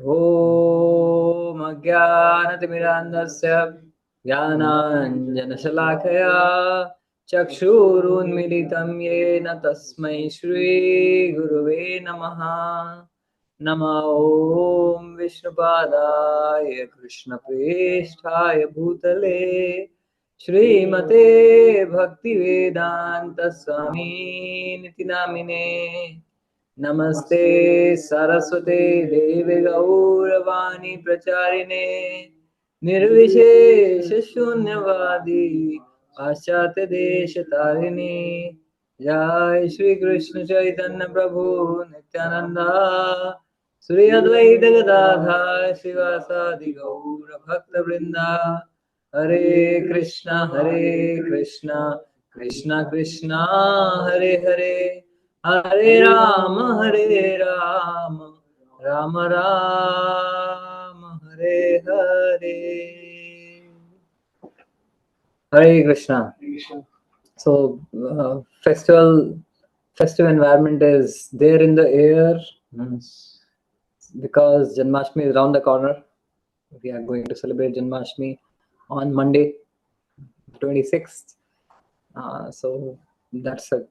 ॐ अज्ञानतिमिरान्धस्य ज्ञानाञ्जनशलाकया चक्षुरुन्मिलितं येन तस्मै श्रीगुरुवे नमः। नमो ॐ विष्णुपादाय कृष्णप्रेष्ठाय भूतले श्रीमते भक्तिवेदान्तस्वामिनिति नामिने। नमस्ते सरस्वते देवे गौरवाणी प्रचारिणे निर्विशेष शून्यवादी पाश्चात्य देश तारिणे। जय श्री कृष्ण चैतन्य प्रभु नित्यानंदा श्री अद्वैत गदाधर शिवासादि गौर भक्त वृंदा। हरे कृष्णा कृष्णा कृष्णा हरे हरे, हरे Ram Ram Ram Hare Hare. Hare Krishna. So festive environment is there in the air, because Janmashtami is around the corner. We are going to celebrate Janmashtami on Monday, 26th. So that's the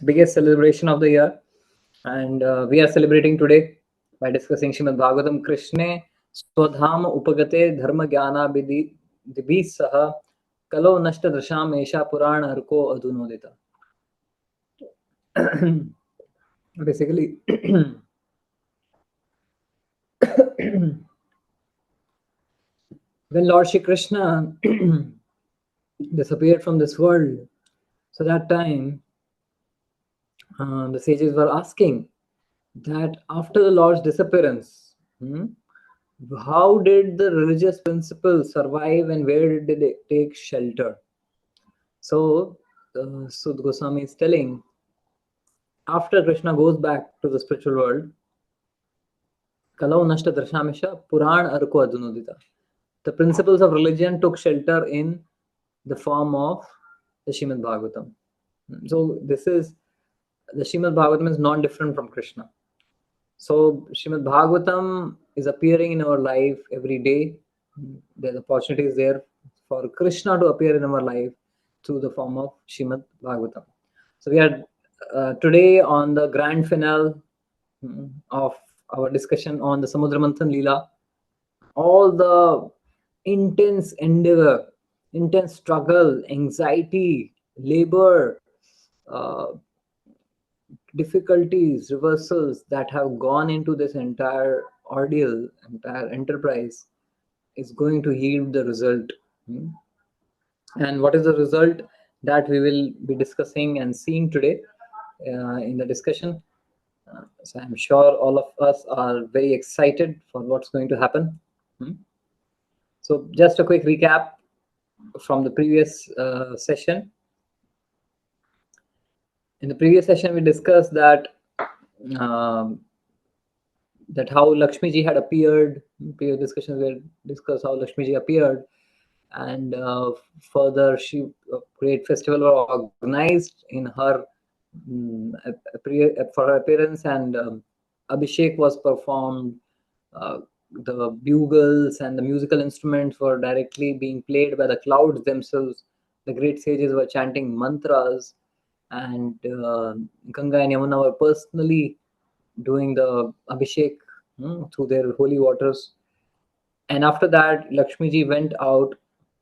biggest celebration of the year. And we are celebrating today by discussing Srimad Bhagavatam. Krishne Swadham Upagate Dharma Jnana Dibhi Saha Kalo Nashta Drasham Esha Purana Harko Adunodita. Basically, when Lord Shri Krishna disappeared from this world, so that time the sages were asking that after the Lord's disappearance, how did the religious principles survive and where did they take shelter? So, Sud Goswami is telling, after Krishna goes back to the spiritual world, Kalau Nashta Drashamisha Puran Arko Adunudita. The principles of religion took shelter in the form of the Srimad Bhagavatam. So, the Srimad Bhagavatam is non-different from Krishna. So, Srimad Bhagavatam is appearing in our life every day. There's opportunities there for Krishna to appear in our life through the form of Srimad Bhagavatam. So we are today on the grand finale of our discussion on the Samudra Manthan Leela. All the intense endeavor, intense struggle, anxiety, labor, difficulties, reversals that have gone into this entire ordeal, entire enterprise is going to yield the result. And what is the result that we will be discussing and seeing today in the discussion? So I'm sure all of us are very excited for what's going to happen. So just a quick recap from the previous session. In the previous session, we discussed that how Lakshmi ji had appeared. Previous discussions we discussed how Lakshmi ji appeared, and further great festival were organized in her for her appearance, and Abhishek was performed. The bugles and the musical instruments were directly being played by the clouds themselves. The great sages were chanting mantras, and Ganga and Yamuna were personally doing the Abhishek through their holy waters. And after that, Lakshmi ji went out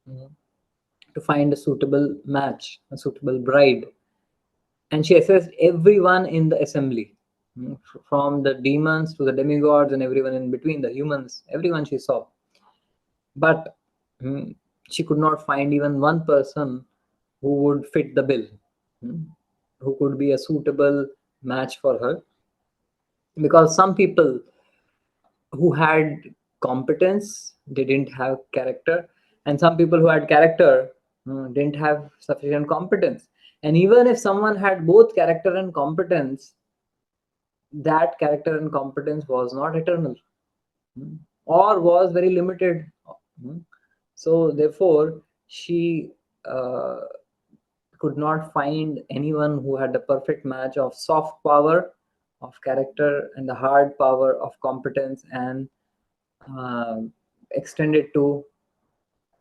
to find a suitable match, a suitable bride. And she assessed everyone in the assembly, from the demons to the demigods and everyone in between, the humans, everyone she saw. But she could not find even one person who would fit the bill, who could be a suitable match for her. Because some people who had competence, they didn't have character, and some people who had character didn't have sufficient competence. And even if someone had both character and competence, that character and competence was not eternal, or was very limited. So therefore she could not find anyone who had a perfect match of soft power of character and the hard power of competence, and uh, extended to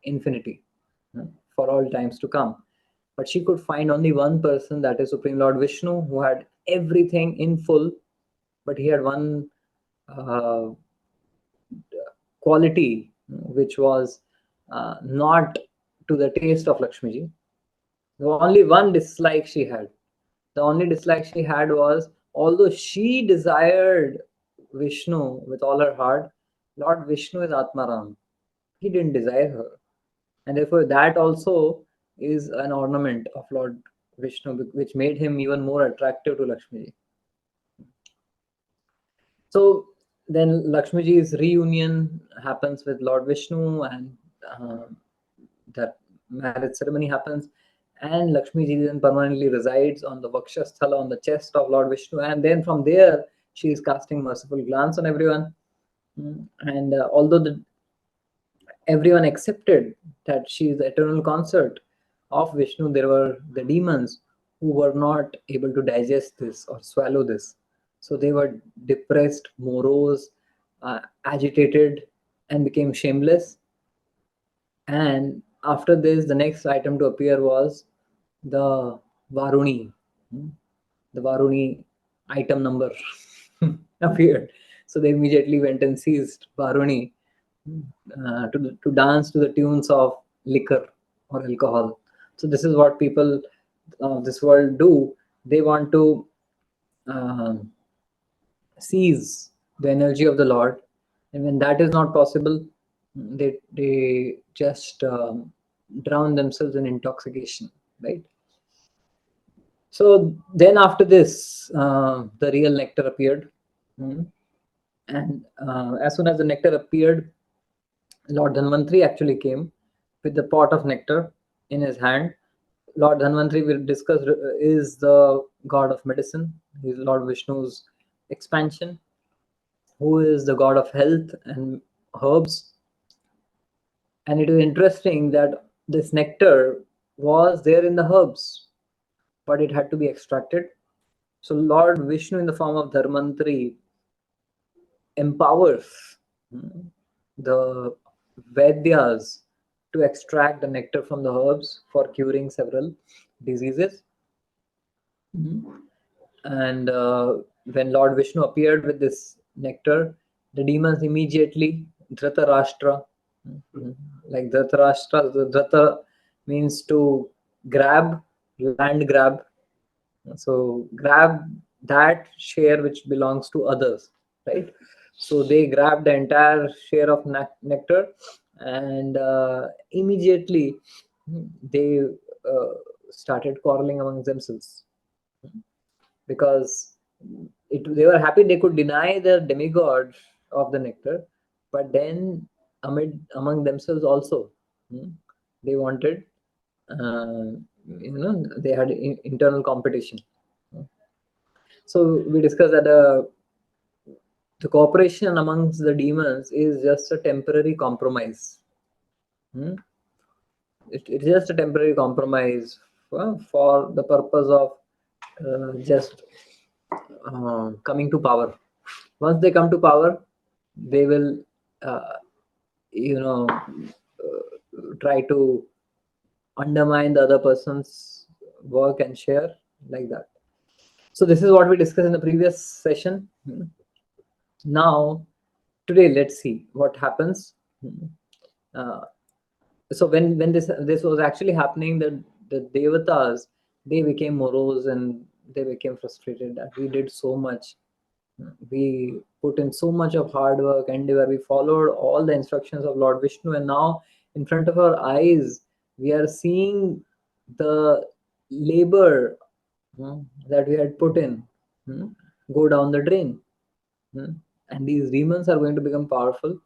infinity, for all times to come. But she could find only one person, that is Supreme Lord Vishnu, who had everything in full, but he had one uh, quality which was not to the taste of Lakshmi ji. The only one dislike she had. The only dislike she had was, although she desired Vishnu with all her heart, Lord Vishnu is Atmaram. He didn't desire her. And therefore, that also is an ornament of Lord Vishnu, which made him even more attractive to Lakshmi ji. So then Lakshmi ji's reunion happens with Lord Vishnu, and uh, that marriage ceremony happens, and Lakshmi ji then permanently resides on the Vakshasthala, on the chest of Lord Vishnu, and then from there she is casting merciful glance on everyone. And although everyone accepted that she is the eternal consort of Vishnu, there were the demons who were not able to digest this or swallow this. So they were depressed, morose, agitated, and became shameless. And after this, the next item to appear was the Varuni. The Varuni item number appeared. So they immediately went and seized Varuni to dance to the tunes of liquor or alcohol. So this is what people of this world do. They want to um, seize the energy of the Lord, and when that is not possible, they just drown themselves in intoxication, right? So then after this, the real nectar appeared. And as soon as the nectar appeared, Lord Dhanvantri actually came with the pot of nectar in his hand. Lord Dhanvantri, we discussed, is the god of medicine. He is Lord Vishnu's expansion, who is the god of health and herbs. And it is interesting that this nectar was there in the herbs, but it had to be extracted. So Lord Vishnu, in the form of Dharmantri, empowers the Vaidyas to extract the nectar from the herbs for curing several diseases. And when Lord Vishnu appeared with this nectar, the demons immediately, Dhritarashtra, like Dhritarashtra, the Dhrita means to grab, land grab. So grab that share which belongs to others, right? So they grabbed the entire share of nectar, and immediately they started quarreling among themselves, because they were happy they could deny the demigod of the nectar, but then among themselves also, they wanted, they had internal competition. So we discussed that the cooperation amongst the demons is just a temporary compromise. It's just a temporary compromise for the purpose of just coming to power. Once they come to power, they will, uh, try to undermine the other person's work and share, like that. So this is what we discussed in the previous session. Now, today, let's see what happens. Uh, so when this was actually happening, the devatas, they became morose and they became frustrated that we did so much, we put in so much of hard work, endeavor, we followed all the instructions of Lord Vishnu, and now in front of our eyes we are seeing the labor that we had put in go down the drain. And these demons are going to become powerful.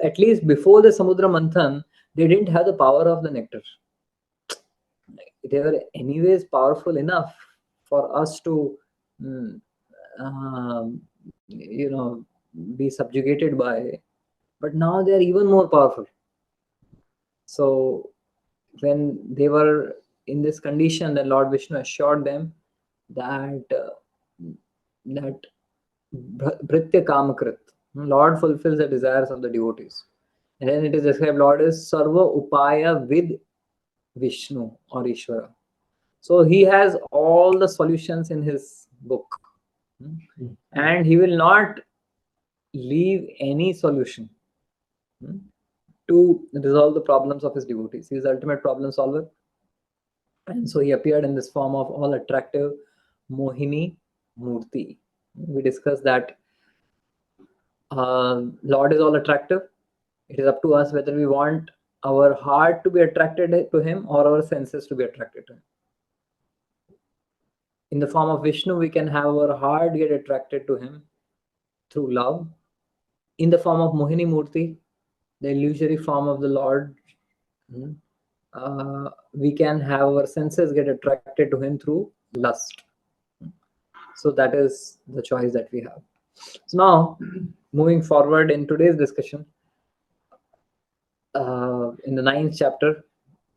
At least before the Samudra Manthan, they didn't have the power of the nectar. They were anyways powerful enough for us to, um, be subjugated by, but now they are even more powerful. So when they were in this condition, then Lord Vishnu assured them that that Bhritya Kamakrit, Lord fulfills the desires of the devotees. And then it is described, Lord is Sarva Upaya with Vishnu or Ishvara. So he has all the solutions in his book. And he will not leave any solution to resolve the problems of his devotees. He is the ultimate problem solver. And so he appeared in this form of all attractive Mohini Murti. We discussed that Lord is all attractive. It is up to us whether we want our heart to be attracted to him or our senses to be attracted to him. In the form of Vishnu, we can have our heart get attracted to him through love. In the form of Mohini Murti, the illusory form of the Lord, we can have our senses get attracted to him through lust. So that is the choice that we have. So now, moving forward in today's discussion, in the 9th chapter,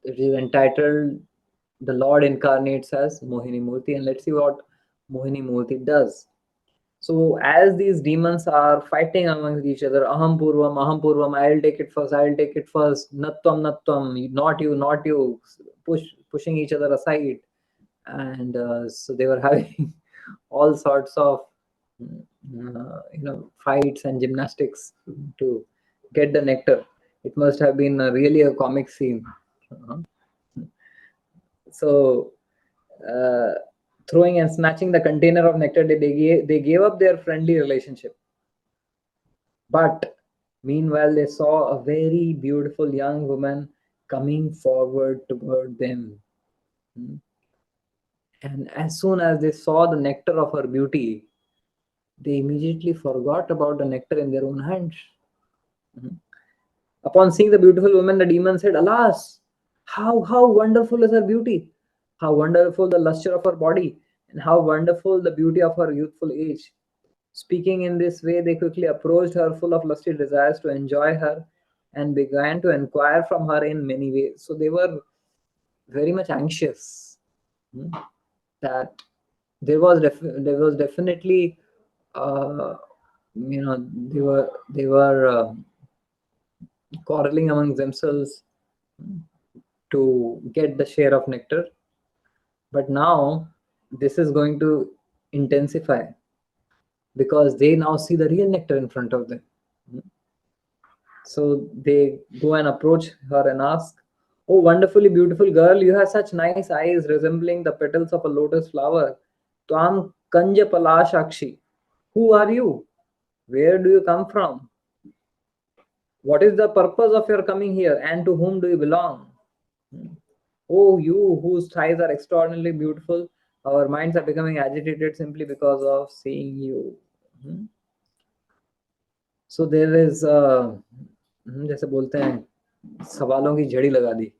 it is entitled The Lord Incarnates as Mohini Murti, and let's see what Mohini Murti does. So as these demons are fighting amongst each other, aham purvam, I'll take it first, nattam, not you, pushing each other aside. And so they were having all sorts of fights and gymnastics to get the nectar. It must have been really a comic scene. So throwing and snatching the container of nectar, they gave up their friendly relationship. But meanwhile, they saw a very beautiful young woman coming forward toward them. And as soon as they saw the nectar of her beauty, they immediately forgot about the nectar in their own hands. Upon seeing the beautiful woman, the demon said, alas, how wonderful is her beauty, how wonderful the luster of her body, and how wonderful the beauty of her youthful age. Speaking in this way, they quickly approached her full of lusty desires to enjoy her and began to inquire from her in many ways. So they were very much anxious that there was definitely they were quarreling among themselves to get the share of nectar, but now this is going to intensify because they now see the real nectar in front of them. So they go and approach her and ask, oh wonderfully beautiful girl, you have such nice eyes resembling the petals of a lotus flower. Tvam Kanja Palashakshi. Who are you? Where do you come from? What is the purpose of your coming here, and to whom do you belong? Oh, you whose thighs are extraordinarily beautiful, our minds are becoming agitated simply because of seeing you. So there is जैसे बोलते हैं सवालों की झड़ी लगा दी.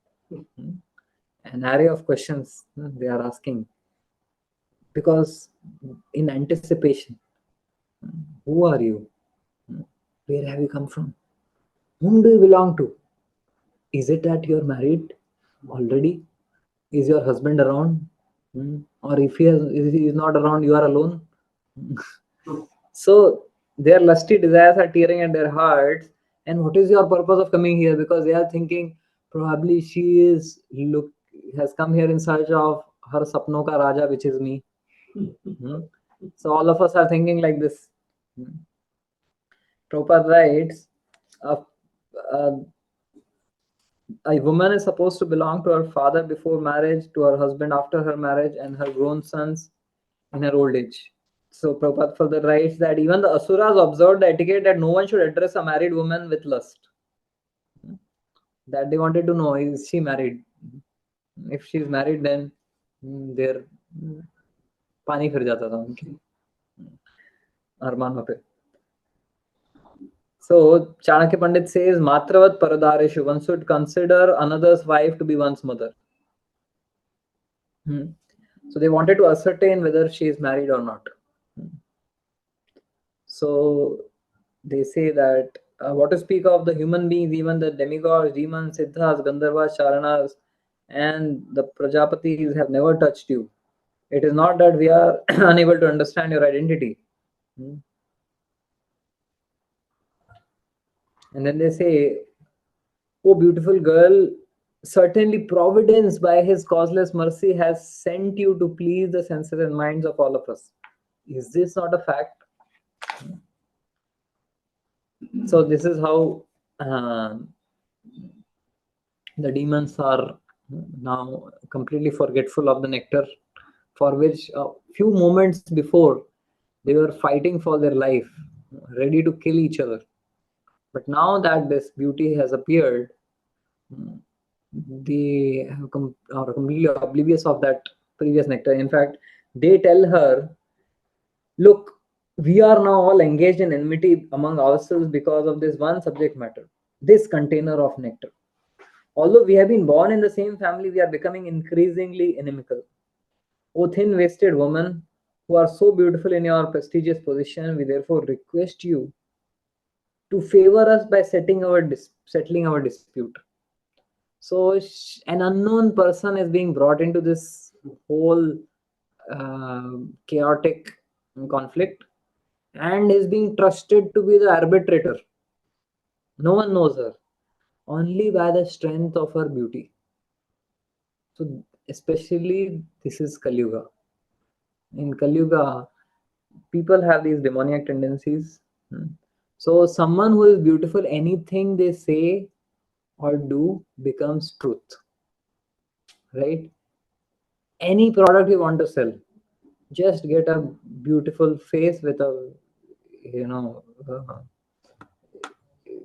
An array of questions they are asking because in anticipation. Who are you? Where have you come from? Whom do you belong to? Is it that you're married already? Is your husband around? Or if he is not around, you are alone? So their lusty desires are tearing at their hearts. And what is your purpose of coming here? Because they are thinking probably she has come here in search of her sapno ka raja, which is me. So all of us are thinking like this. Prabhupada writes, a woman is supposed to belong to her father before marriage, to her husband after her marriage, and her grown sons in her old age. So Prabhupada further writes that even the Asuras observed the etiquette that no one should address a married woman with lust. That they wanted to know, is she married? If she is married, then their पानी फिर जाता था उनके अरमानों पे. So Chanakya Pandit says, Matravat Paradareshu, one should consider another's wife to be one's mother. So they wanted to ascertain whether she is married or not. So they say that what to speak of the human beings, even the demigods, demons, siddhas, gandharvas, charanas, and the prajapatis have never touched you. It is not that we are unable to understand your identity. And then they say, "Oh, beautiful girl, certainly Providence, by his causeless mercy, has sent you to please the senses and minds of all of us." Is this not a fact? So this is how the demons are now completely forgetful of the nectar, for which a few moments before they were fighting for their life, ready to kill each other. But now that this beauty has appeared, they are completely oblivious of that previous nectar. In fact, they tell her, "Look, we are now all engaged in enmity among ourselves because of this one subject matter, this container of nectar. Although we have been born in the same family, we are becoming increasingly inimical. O thin waisted woman, who are so beautiful in your prestigious position, we therefore request you to favor us by settling our dispute." So an unknown person is being brought into this whole chaotic conflict and is being trusted to be the arbitrator. No one knows her, only by the strength of her beauty. So especially this is Kali Yuga. In Kali Yuga, people have these demoniac tendencies. So someone who is beautiful, anything they say or do becomes truth, right? Any product you want to sell, just get a beautiful face with a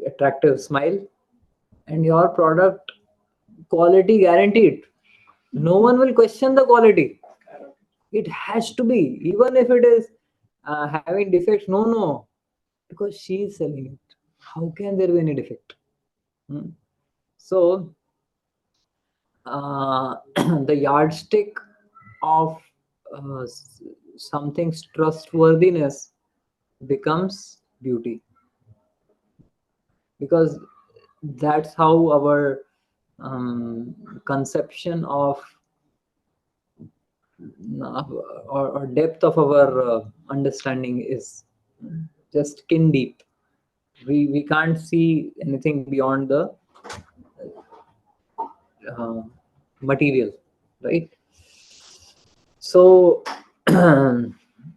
attractive smile, and your product quality guaranteed. No one will question the quality. It has to be, even if it is having defects. No, because she is selling it. How can there be any defect? So the yardstick of something's trustworthiness becomes beauty, because that's how our conception of or depth of our understanding is just skin deep. We can't see anything beyond the uh, material, right? So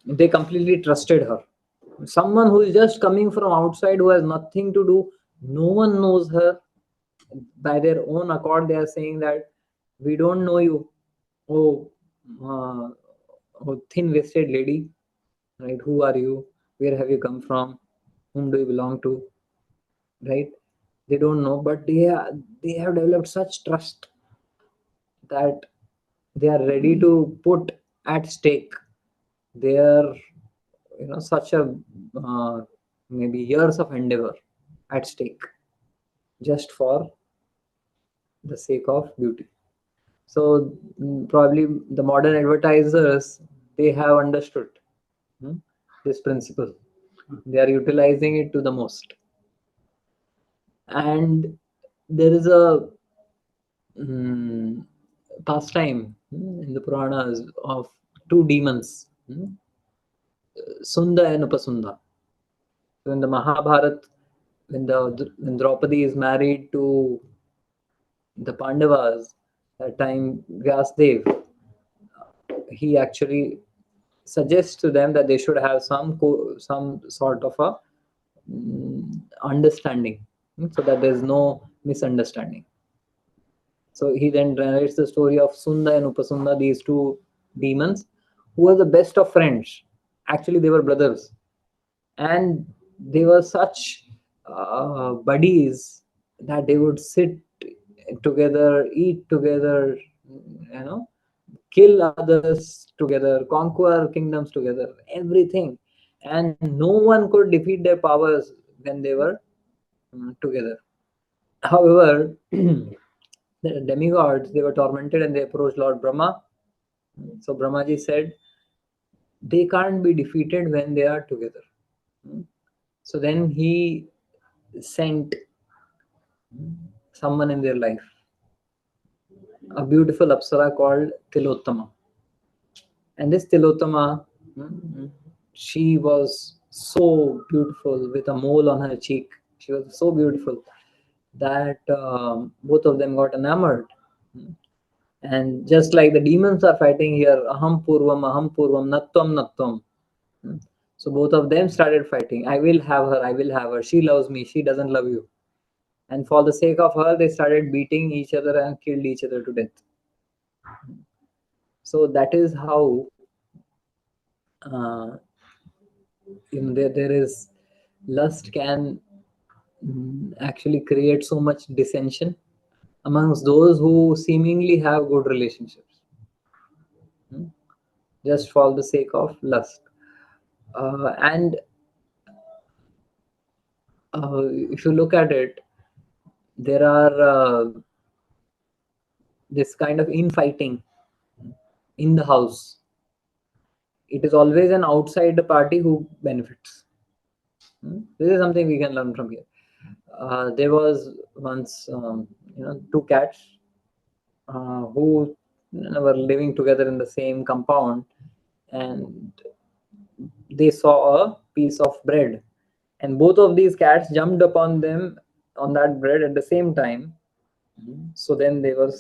they completely trusted her. Someone who is just coming from outside, who has nothing to do, no one knows her. By their own accord, they are saying that, "We don't know you, oh, uh, oh thin-waisted lady, right? Who are you? Where have you come from? Whom do you belong to?" Right? They don't know, but they have developed such trust that they are ready to put at stake their such a maybe years of endeavor at stake, just for the sake of beauty. So probably the modern advertisers, they have understood this principle. They are utilizing it to the most. And there is a pastime in the Puranas of two demons, Sunda and Upasunda. So in the Mahabharata, when Draupadi is married to the Pandavas, that time Vyasdev, he actually suggests to them that they should have some sort of a understanding, so that there is no misunderstanding. So he then narrates the story of Sunda and Upasunda, these two demons, who were the best of friends. Actually, they were brothers, and they were such buddies that they would sit together, eat together, kill others together, conquer kingdoms together, everything. And no one could defeat their powers when they were together. However, the demigods, they were tormented and they approached Lord Brahma. So Brahmaji said, they can't be defeated when they are together. So then he sent someone in their life, a beautiful Apsara called Tilottama. And this Tilotama, she was so beautiful with a mole on her cheek. She was so beautiful that both of them got enamored. And just like the demons are fighting here, aham purvam, natvam, natvam. So both of them started fighting. I will have her, I will have her. She loves me, she doesn't love you. And for the sake of her, they started beating each other and killed each other to death. So that is how uh, there is lust can actually create so much dissension amongst those who seemingly have good relationships, hmm, just for the sake of lust. And if you look at it, there are this kind of infighting in the house. It is always an outside party who benefits. This is something we can learn from here. There was once, two cats who were living together in the same compound, and they saw a piece of bread, and both of these cats jumped upon them on that bread at the same time. So then they were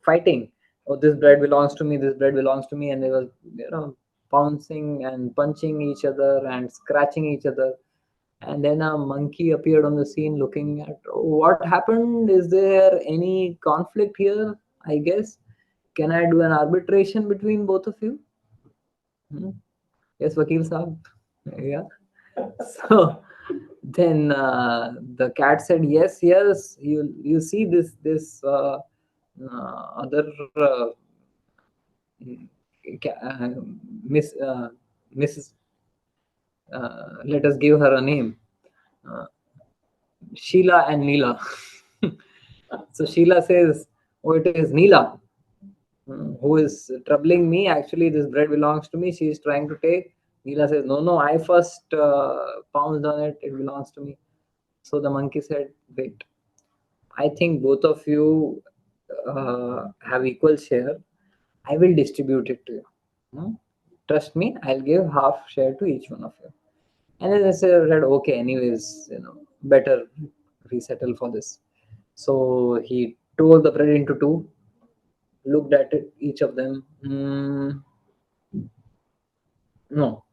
fighting. Oh, this bread belongs to me, this bread belongs to me, and they were, pouncing and punching each other and scratching each other. And then a monkey appeared on the scene looking at, "Oh, what happened? Is there any conflict here? I guess. Can I do an arbitration between both of you?" Hmm? Yes, Vakil Saab. Yeah. So then the cat said, "Yes, yes. You see this other Miss Mrs. Let us give her a name, uh, Sheila and Neela." So Sheila says, "Oh, it is Neela who is troubling me. Actually, this bread belongs to me. She is trying to take." Neela says, "No, no, I first pounced on it. It belongs to me." So the monkey said, "Wait, I think both of you have equal share. I will distribute it to you. Hmm? Trust me, I'll give half share to each one of you." And then I said, "Okay, anyways, better we settle for this." So he tore the bread into two, looked at it, each of them. No,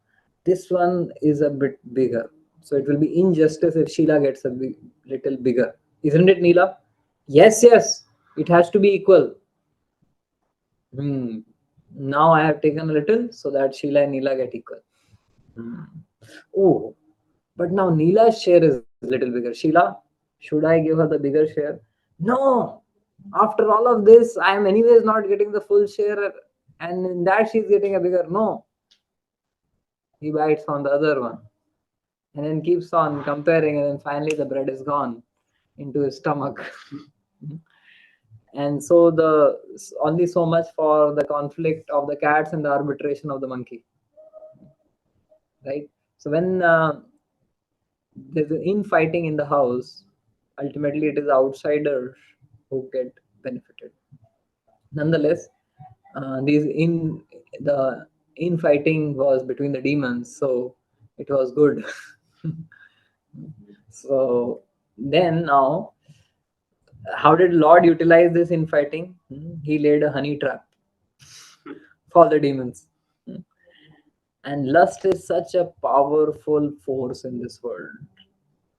this one is a bit bigger. So it will be injustice if Sheila gets a little bigger. Isn't it, Neela? Yes, yes. It has to be equal. Hmm. Now I have taken a little so that Sheila and Neela get equal. Hmm. Oh, but now Neela's share is little bigger. Sheila, should I give her the bigger share? No. After all of this, I am anyways not getting the full share, and in that she's getting a bigger. No. He bites on the other one, and then keeps on comparing, and then finally the bread is gone into his stomach. And so the only so much for the conflict of the cats and the arbitration of the monkey, right? So when there's an infighting in the house, ultimately it is outsiders who get benefited. Nonetheless, these in the infighting was between the demons, so it was good. So then now, how did Lord utilize this infighting? He laid a honey trap for the demons. And lust is such a powerful force in this world.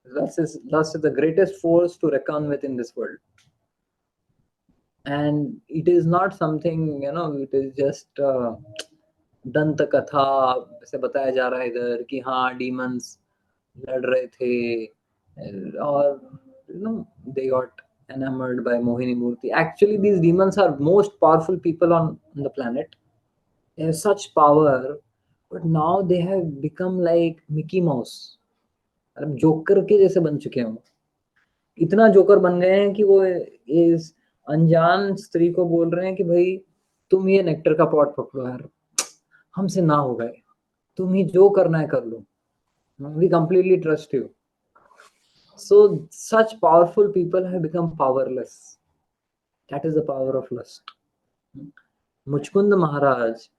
Lust is the greatest force to reckon with in this world. And it is not something, it is just दंत कथा से बताया जा रहा है इधर कि हाँ डीमंस लड़ रहे थे और they got enamored by Mohini Murthy. Actually, these demons are most powerful people on the planet. They have such power, but now they have become like Mickey Mouse. मतलब जोकर के जैसे बन चुके हैं वो. इतना जोकर बन गए हैं कि वो इस अनजान स्त्री को बोल रहे हैं कि भाई तुम ये नेक्टर का पॉट पकड़ो यार, हमसे ना हो गए, तुम ही जो करना है कर लो, we completely trust you. So such powerful people have become powerless. That is the power of lust. Muchkund Maharaj,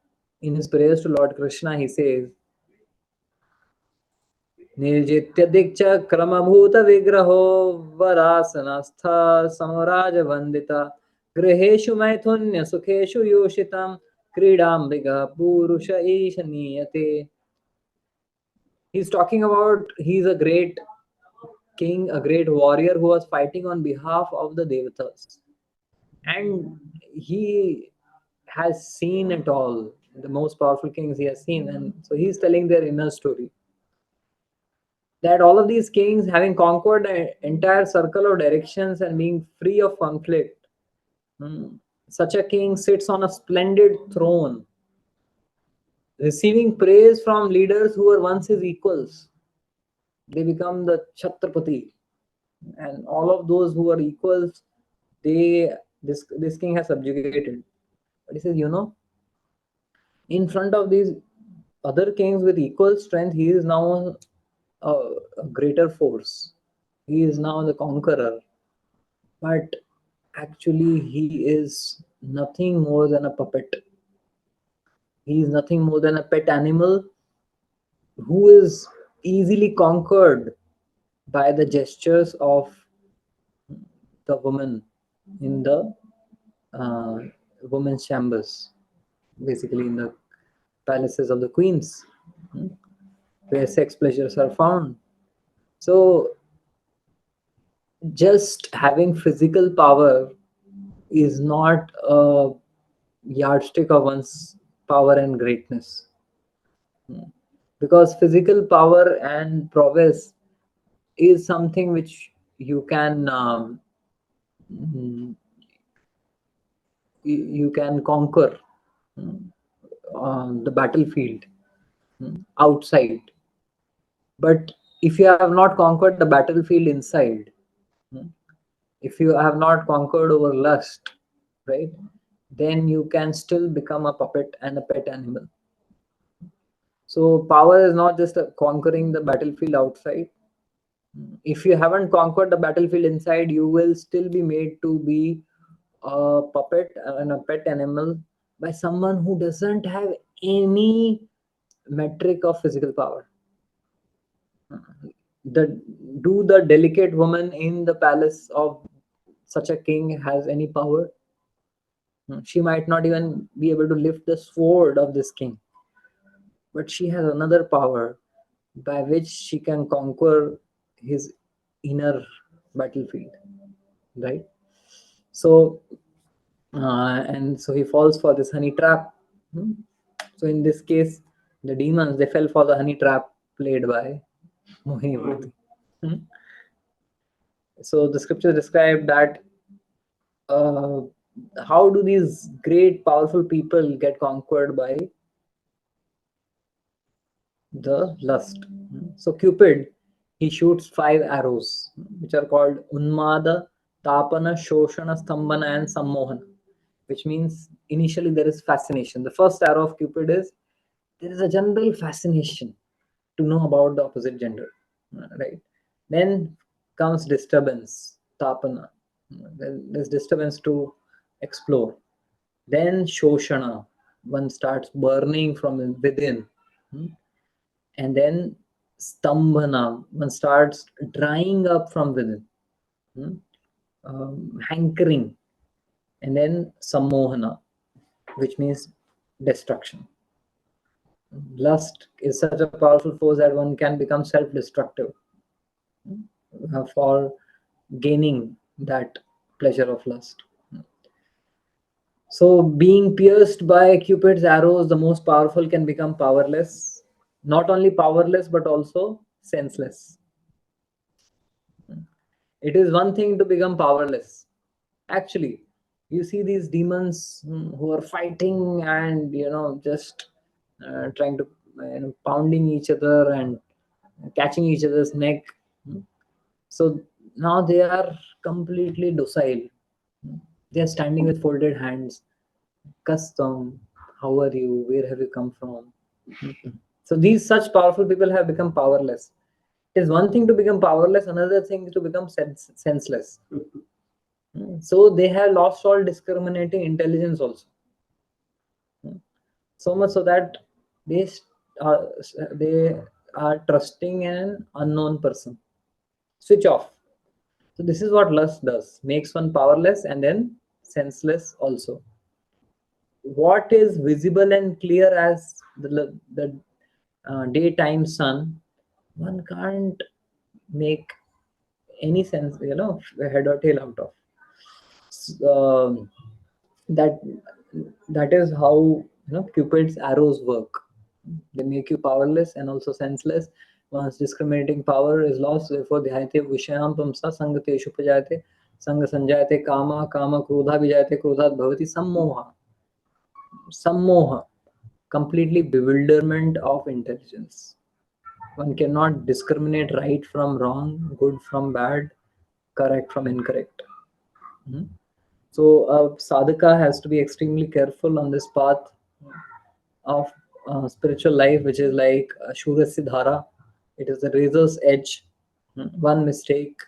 In his prayers to Lord Krishna, he says, निर्जित्य दीक्ष क्रमभूत विग्रहो वरासनस्थ Samraj Vandita गृहेषु मैथुन्य सुखेषु योषितं क्रीडाम्बिका पुरुष ईशनीयते. He's talking about, he's a great king, a great warrior who was fighting on behalf of the devatas, and he has seen it all. The most powerful kings he has seen, and so he's telling their inner story, that all of these kings, having conquered an entire circle of directions and being free of conflict, such a king sits on a splendid throne, receiving praise from leaders who were once his equals. They become the Chhatrapati, and all of those who are equals, this king has subjugated. But he says, in front of these other kings with equal strength, he is now a greater force. He is now the conqueror. But actually, he is nothing more than a puppet. He is nothing more than a pet animal who is easily conquered by the gestures of the woman in the uh, women's chambers, basically in the palaces of the queens, where sex pleasures are found. So, just having physical power is not a yardstick of one's power and greatness, because physical power and prowess is something which you can mm, you can conquer on the battlefield, outside. But if you have not conquered the battlefield inside, if you have not conquered over lust, right, then you can still become a puppet and a pet animal. So power is not just conquering the battlefield outside. If you haven't conquered the battlefield inside, you will still be made to be a puppet and a pet animal by someone who doesn't have any metric of physical power. The delicate woman in the palace of such a king has any power? She might not even be able to lift the sword of this king, but she has another power by which she can conquer his inner battlefield, right? So and so he falls for this honey trap. So in this case, the demons, they fell for the honey trap played by Mohini. So the scriptures describe that uh, how do these great powerful people get conquered by the lust. So Cupid, he shoots 5 arrows, which are called Unmada, Tapana, Shoshana, Stambhana, and Sammohana, which means initially there is fascination. The first arrow of Cupid is there is a general fascination to know about the opposite gender, right? Then comes disturbance, Tapana. Then there's disturbance to explore. Then Shoshana, one starts burning from within. And then stambhana, one starts drying up from within, hankering. And then sammohana, which means destruction. Lust is such a powerful force that one can become self-destructive for gaining that pleasure of lust. So being pierced by Cupid's arrows, the most powerful can become powerless. Not only powerless, but also senseless. It is one thing to become powerless. Actually, you see these demons who are fighting and just trying to pounding each other and catching each other's neck. So now they are completely docile. They are standing with folded hands. Custom, how are you? Where have you come from? So these such powerful people have become powerless. It is one thing to become powerless, another thing is to become senseless. So they have lost all discriminating intelligence also. So much so that they are they are trusting an unknown person. Switch off. So this is what lust does: makes one powerless and then senseless also. What is visible and clear as the daytime sun, one can't make any sense, head or tail out of. Um, that that is how Cupid's arrows work. They make you powerless and also senseless. Once discriminating power is lost, therefore ध्यायते विषयां पुंसा संगतेषु उपजायते संग संजायते कामा कामा क्रोधा विजायते क्रोधात् भवति सम्मोहा. Sammoha, completely bewilderment of intelligence. One cannot discriminate right from wrong, good from bad, correct from incorrect. Hmm? So a sadhaka has to be extremely careful on this path of spiritual life, which is like Shurasya Dhara. It is the razor's edge. One mistake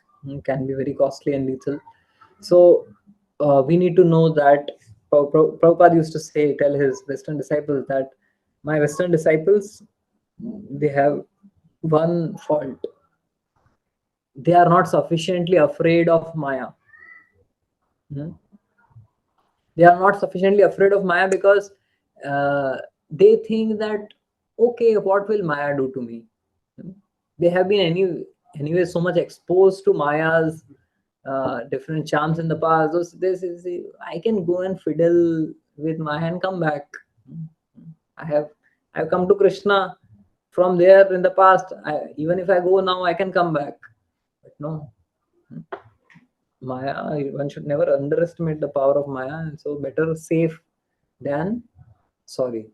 can be very costly and lethal. So we need to know that Prabhupada used to tell his Western disciples that my Western disciples, they have one fault. They are not sufficiently afraid of Maya. Hmm? They are not sufficiently afraid of Maya because they think that, okay, what will Maya do to me? They have been anyway so much exposed to Maya's different charms in the past. So this is, I can go and fiddle with Maya and come back. I've come to Krishna from there in the past. Even if I go now, I can come back. But no, Maya, one should never underestimate the power of Maya, and so better safe than sorry.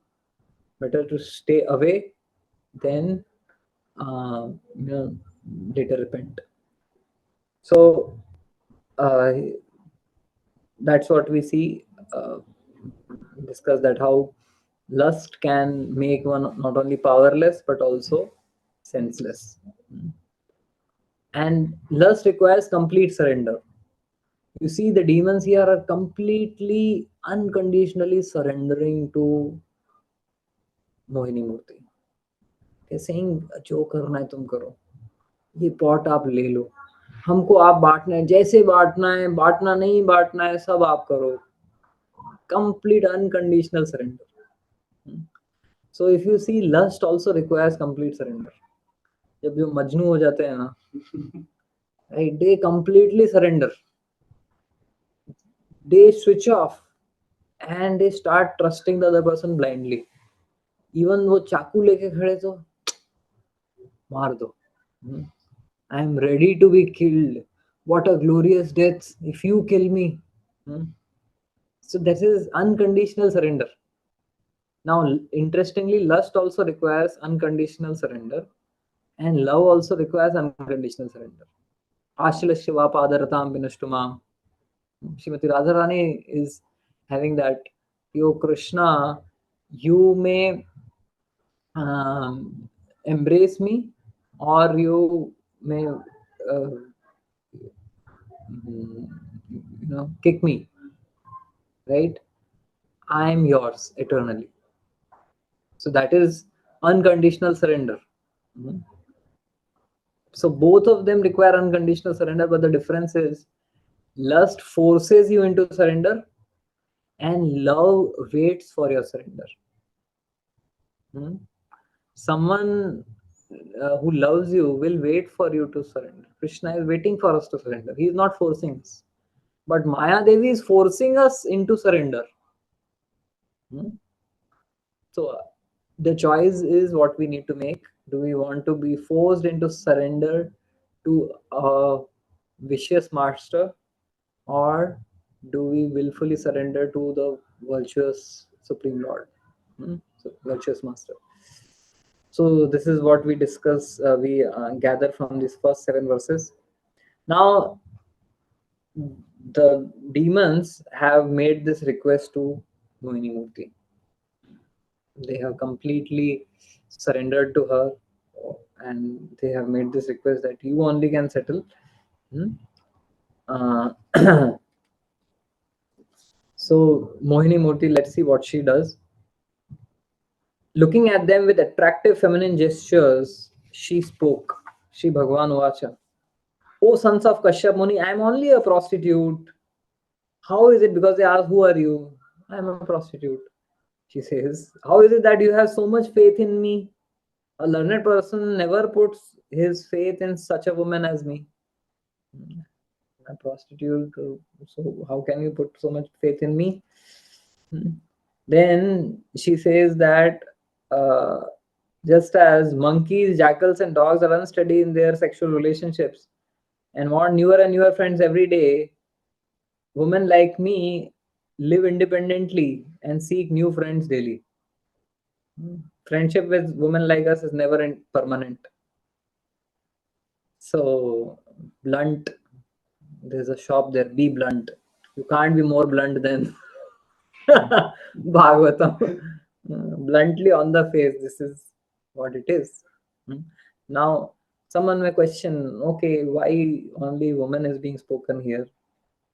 Better to stay away than uh, you know, later repent. So uh, that's what we see. Discuss that how lust can make one not only powerless but also senseless. And lust requires complete surrender. You see, the demons here are completely, unconditionally surrendering to Mohini Murti. They're saying, जो करना है तुम करो, ये pot आप ले लो, हमको आप बांटना है, जैसे बांटना है, बांटना नहीं बांटना है, सब आप करो. Complete unconditional surrender. So if you see, lust also requires complete surrender. जब जो मजनू हो जाते हैं ना, right, they completely surrender. They switch off and they start trusting the other person blindly. Even वो चाकू लेके खड़े तो मार दो. I am ready to be killed. What a glorious death if you kill me. So that is unconditional surrender. Now, interestingly, lust also requires unconditional surrender, and love also requires unconditional surrender. Ashila Shiva Padaratam Vinashtumam. Srimati Radharani is having that, Yo Krishna, you may embrace me, or you may kick me, right? I am yours eternally. So that is unconditional surrender. So both of them require unconditional surrender, but the difference is lust forces you into surrender and love waits for your surrender. Someone who loves you will wait for you to surrender. Krishna is waiting for us to surrender. He is not forcing us. But Maya Devi is forcing us into surrender. So the choice is what we need to make. Do we want to be forced into surrender to a vicious master, or do we willfully surrender to the virtuous Supreme Lord, so virtuous master? So this is what we discuss, we gather from these first 7 verses. Now, the demons have made this request to Mohini Murti. They have completely surrendered to her, and they have made this request that you only can settle. So Mohini Murti, let's see what she does. Looking at them with attractive feminine gestures, she spoke. Shri Bhagavan Vacha. O sons of Kashyap Muni, I am only a prostitute. How is it? Because they ask, who are you? I am a prostitute. She says, how is it that you have so much faith in me? A learned person never puts his faith in such a woman as me. A prostitute, so how can you put so much faith in me? Then she says that uh, just as monkeys, jackals, and dogs are unsteady in their sexual relationships and want newer and newer friends every day, women like me live independently and seek new friends daily. Friendship with women like us is never permanent. So, blunt, there's a shop there, be blunt. You can't be more blunt than Bhagavatam. Bluntly on the face, this is what it is. Now, someone may question, okay, why only woman is being spoken here?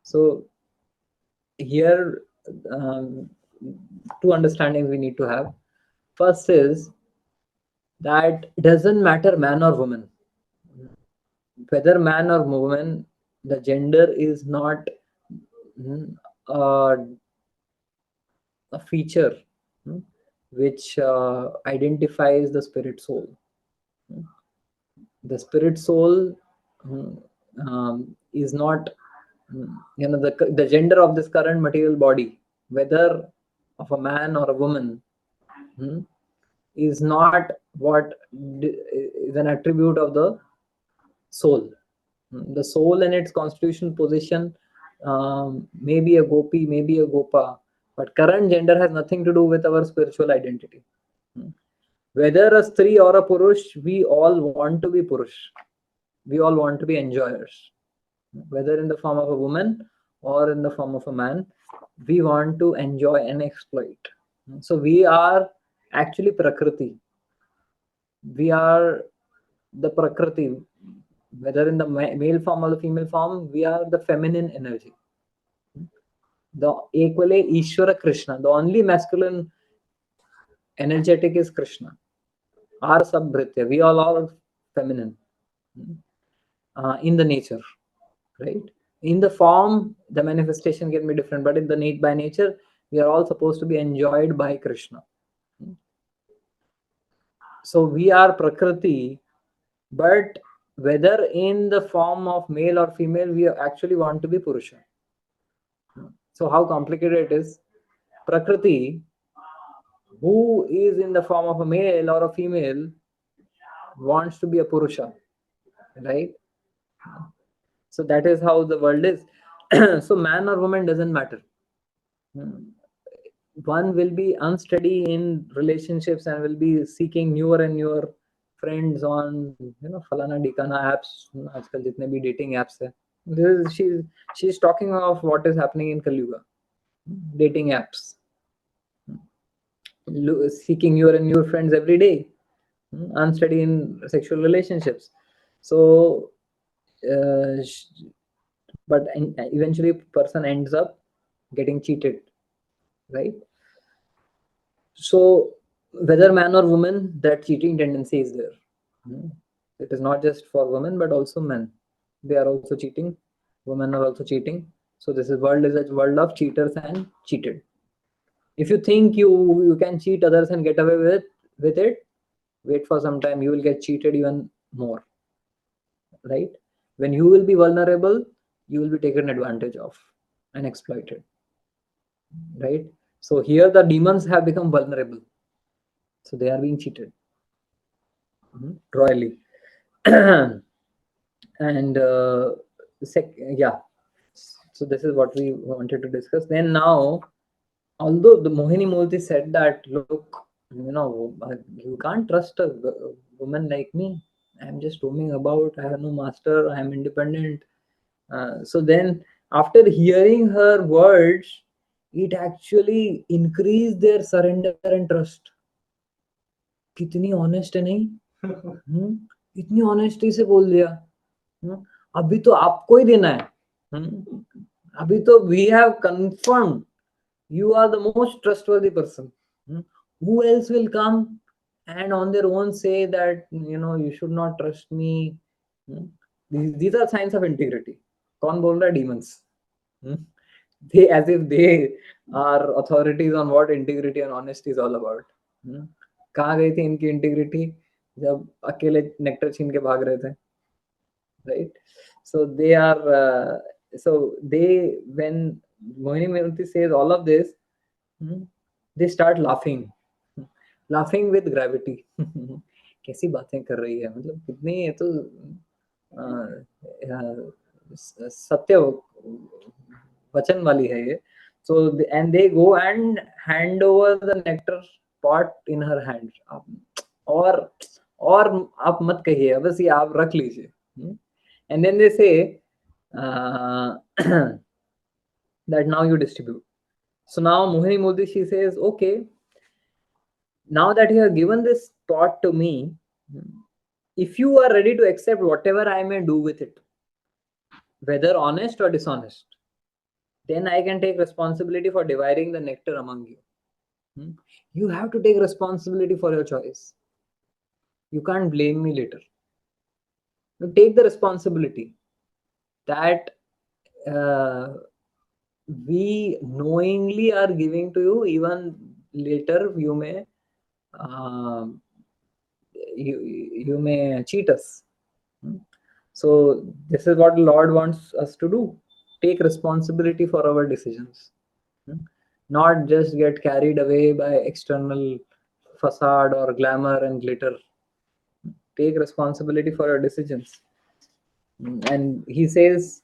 So, here, two understandings we need to have. First is that it doesn't matter man or woman. Whether man or woman, the gender is not uh, a feature which identifies the spirit soul. The spirit soul is not, the gender of this current material body, whether of a man or a woman, is not what is an attribute of the soul. The soul in its constitutional position may be a gopi, may be a gopa, but current gender has nothing to do with our spiritual identity. Whether a stree or a purush, we all want to be purush. We all want to be enjoyers. Whether in the form of a woman or in the form of a man, we want to enjoy and exploit. So we are actually Prakriti. We are the Prakriti. Whether in the male form or the female form, we are the feminine energy. The equally Ishvara Krishna. The only masculine energetic is Krishna. Our Sabhritya. We all are feminine in the nature, right? In the form, the manifestation can be different, but in the by nature, we are all supposed to be enjoyed by Krishna. So we are Prakriti, but whether in the form of male or female, we actually want to be Purusha. So how complicated it is. Prakriti, who is in the form of a male or a female, wants to be a Purusha, right? So that is how the world is. So man or woman doesn't matter. One will be unsteady in relationships and will be seeking newer and newer friends on falana dikana apps. Aajkal jitne bhi dating apps hai. She's talking of what is happening in Kalyuga. Dating apps. Seeking newer and newer friends every day. Unsteady in sexual relationships. So but eventually person ends up getting cheated, right? So whether man or woman, that cheating tendency is there. It is not just for women but also men. They are also cheating. Women are also cheating. So this world is a world of cheaters and cheated. If you think you can cheat others and get away with it, wait for some time, you will get cheated even more, right? When you will be vulnerable, you will be taken advantage of and exploited, right? So here the demons have become vulnerable, so they are being cheated royally. And yeah, so this is what we wanted to discuss. Then now, although the Mohini Murthy said that, look, you can't trust a woman like me. I'm just roaming about. I have no master. I am independent. So then, after hearing her words, it actually increased their surrender and trust. कितनी honest है नहीं? इतनी honesty से बोल दिया. अभी तो आपको ही देना है. अभी तो we have confirmed you are the most trustworthy person. Who else will come and on their own say that, you should not trust me? Hmm? These are signs of integrity. कौन बोल रहा है? Demons. Hmm? They, as if they are authorities on what integrity and honesty is all about. Hmm? कहाँ गई थी इनकी integrity जब अकेले नेक्टर छीन के भाग रहे थे? Right? So they are, so they, when Mohini Murthy says all of this, they start laughing with gravity. कैसी बातें कर रही है, मतलब कितनी, ये तो सत्य वचन वाली है ये. So and they go and hand over the nectar pot in her hand. और आप मत कहिए, बस ये आप रख लीजिए. And then they say that now you distribute. So now Mohini Modi, she says, okay, now that you have given this pot to me, if you are ready to accept whatever I may do with it, whether honest or dishonest, then I can take responsibility for dividing the nectar among you. You have to take responsibility for your choice. You can't blame me later. You take the responsibility that we knowingly are giving to you. Even later you may you may cheat us. So this is what the Lord wants us to do: take responsibility for our decisions, not just get carried away by external facade or glamour and glitter. Take responsibility for your decisions. And he says,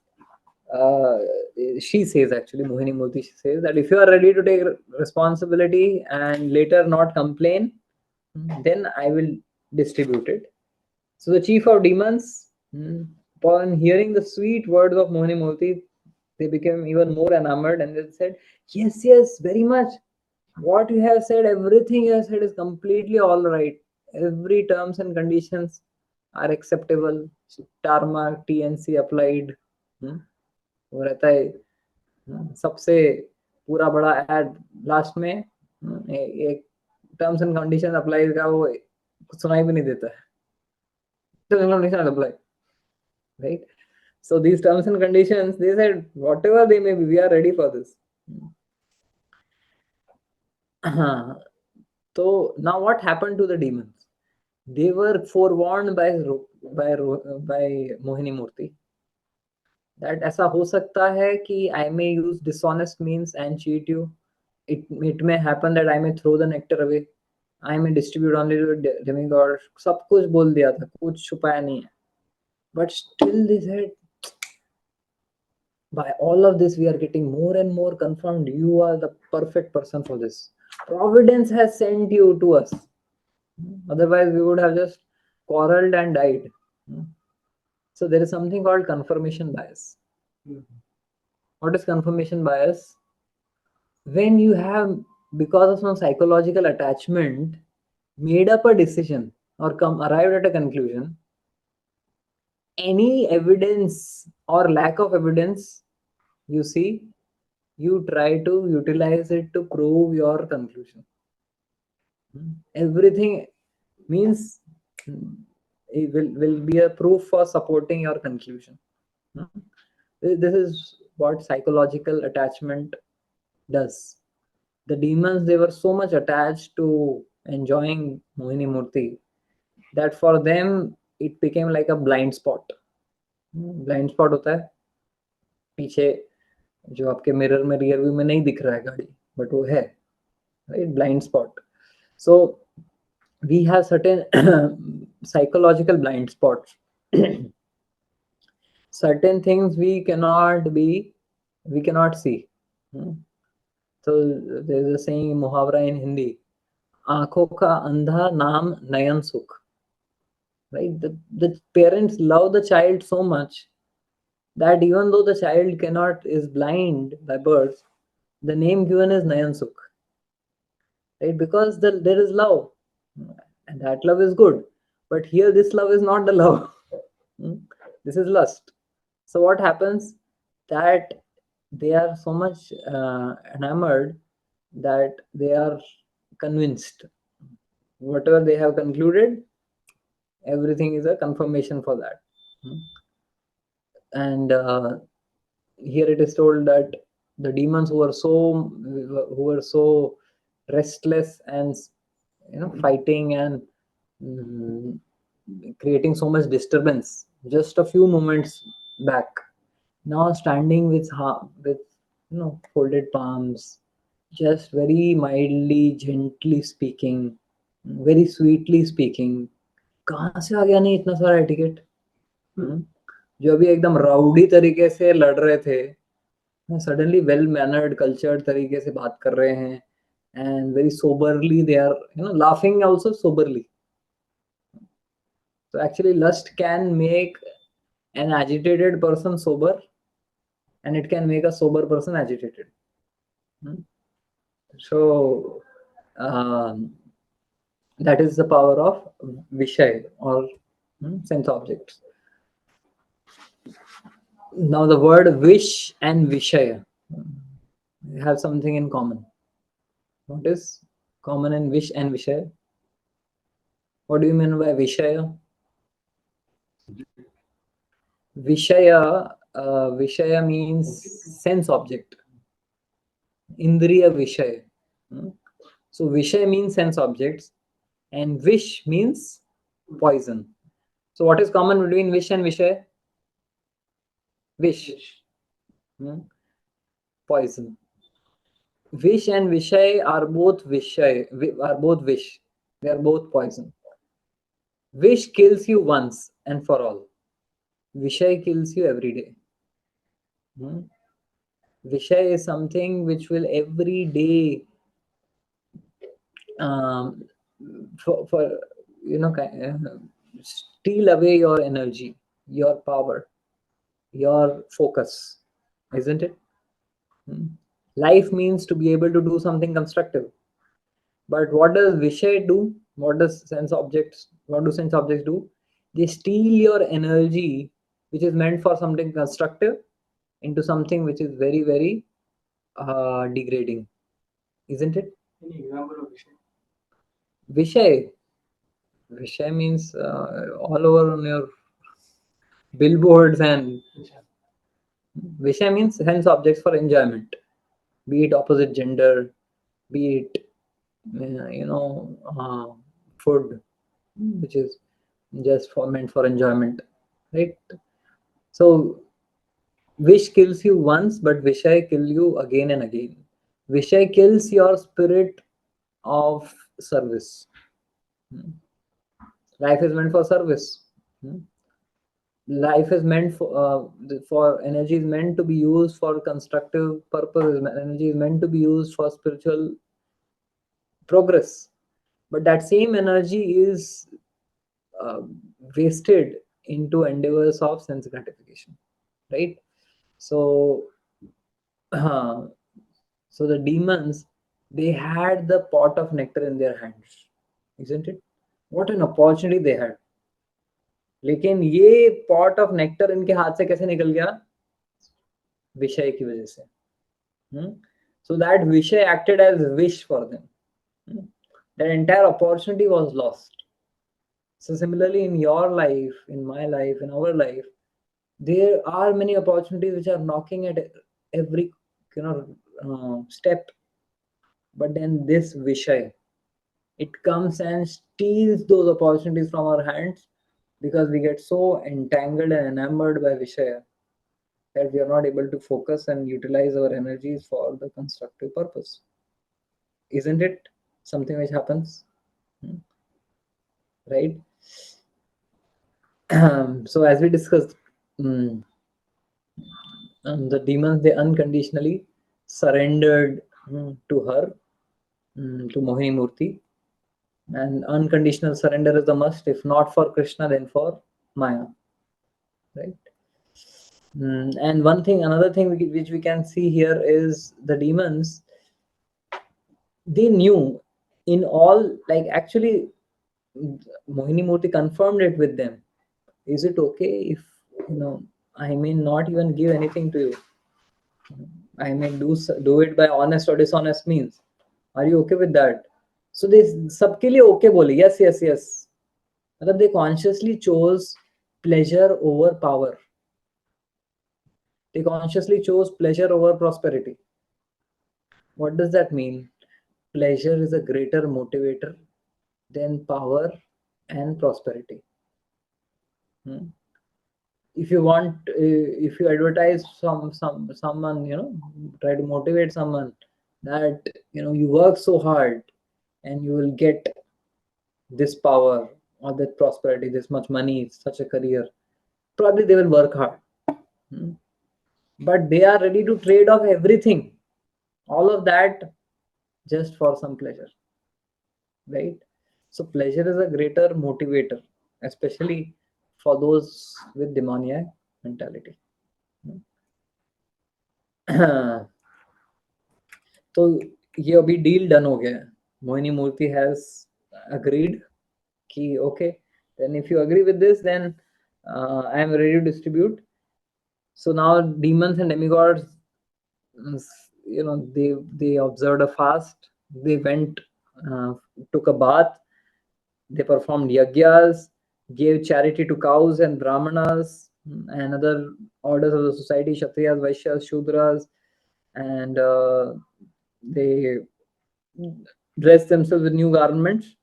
she says, actually, Mohini Murthy, she says that if you are ready to take responsibility and later not complain, then I will distribute it. So the chief of demons, upon hearing the sweet words of Mohini Murthy, they became even more enamored, and they said, yes, very much. What you have said, everything you have said is completely all right. Every terms and conditions are acceptable. Star mark, TNC applied. वो रहता है सबसे पूरा बड़ा add last में, एक terms and condition apply का वो कुछ सुनाई भी नहीं देता है. Terms and conditions apply, right? So these terms and conditions, they said whatever they may be, we are ready for this. So now what happened to the demons? They were forewarned by Mohini Murthy that ऐसा हो सकता है कि I may use dishonest means and cheat you. It may happen that I may throw the nectar away. I may distribute only to the demigod. सब कुछ बोल दिया था, कुछ छुपाया नहीं है. But still they said, by all of this, we are getting more and more confirmed. You are the perfect person for this. Providence has sent you to us. Otherwise, we would have just quarreled and died. So there is something called confirmation bias. What is confirmation bias? When you have, because of some psychological attachment, made up a decision or arrived at a conclusion, any evidence or lack of evidence you see, you try to utilize it to prove your conclusion. Everything means it will be a proof for supporting your conclusion. This is what psychological attachment does. The demons, they were so much attached to enjoying Mohini Murthy that for them it became like a blind spot. Blind spot होता है पीछे जो आपके mirror में rear view में नहीं दिख रहा है गाड़ी, बट वो है, right? Blind spot. So we have certain psychological blind spots. Certain things we cannot see. So there is a saying, muhavra in Hindi, आंखों का अंधा नाम नयन सुख. Right? The parents love the child so much that even though the child is blind by birth, the name given is Nayan Sukh. Right? Because there is love, and that love is good. But here, this love is not the love. This is lust. So what happens? That they are so much enamored that they are convinced. Whatever they have concluded, everything is a confirmation for that. And here it is told that the demons who were so restless and fighting and creating so much disturbance just a few moments back, now standing with folded palms, just very mildly, gently speaking, very sweetly speaking. कहाँ से आ गया नहीं इतना सारा etiquette? जो अभी एकदम rowdy तरीके से लड़ रहे थे, सडनली वेल मैनर्ड कल्चर्ड तरीके से बात कर रहे हैं, and very soberly they are laughing also soberly. So actually lust can make an agitated person sober, and it can make a sober person agitated. So that is the power of Vishay or sense objects. Now the word wish and Vishaya have something in common. What is common in wish and Vishaya? What do you mean by Vishaya? Vishaya means sense object. Indriya Vishaya. So Vishaya means sense objects, and wish means poison. So what is common between wish and Vishaya? Wish. Poison. Wish and Vishay are both wish. They are both poison. Wish kills you once and for all. Vishay kills you every day. Vishay is something which will every day steal away your energy, your power, your focus, isn't it? Life means to be able to do something constructive. But what does Vishay do? What do sense objects do? They steal your energy, which is meant for something constructive, into something which is very, very degrading. Isn't it? Any example of Vishay? Vishay. Vishay means all over on your billboards, and Vishay means sense objects for enjoyment, be it opposite gender, be it food, which is just meant for enjoyment, right? So wish kills you once, but Vishay kill you again and again. Vishay kills your spirit of service. Life is meant for service. Life is meant for energy is meant to be used for constructive purpose. Energy is meant to be used for spiritual progress, but that same energy is wasted into endeavors of sense gratification, right? So so the demons, they had the pot of nectar in their hands, isn't it? What an opportunity they had. लेकिन ये pot of nectar इनके हाथ से कैसे निकल गया? विषय की वजह से. So that Vishay acted as wish for them. That entire opportunity was lost. So similarly, in your life, in my life, in our life, there are many opportunities which are knocking at every step. But then this Vishay, it comes and steals those opportunities from our hands, because we get so entangled and enamored by Vishaya that we are not able to focus and utilize our energies for the constructive purpose. Isn't it something which happens? Right? So as we discussed, the demons, they unconditionally surrendered to her, to Mohini Murti. And unconditional surrender is a must. If not for Krishna, then for Maya. Right? And another thing which we can see here is the demons, they knew in all, like actually Mohini Murti confirmed it with them. Is it okay if I may not even give anything to you? I may do it by honest or dishonest means. Are you okay with that? So they सबके लिए okay बोले, yes, yes, yes. मतलब they consciously chose pleasure over power. They consciously chose pleasure over prosperity. What does that mean? Pleasure is a greater motivator than power and prosperity. If you want, if you advertise someone, try to motivate someone that you work so hard and you will get this power or that prosperity, this much money, such a career, probably they will work hard. But they are ready to trade off everything, all of that, just for some pleasure, right? So pleasure is a greater motivator, especially for those with demoniac mentality. तो ये अभी deal done हो गया है. मोहिनी मूर्ति has agreed कि okay, then if you agree with this, then I am ready to distribute. So now demons and demigods, they observed a fast, they went, took a bath, they performed yagyas, gave charity to cows and brahmanas and other orders of the society, kshatriyas, vaishyas, shudras, and they dressed themselves with new garments,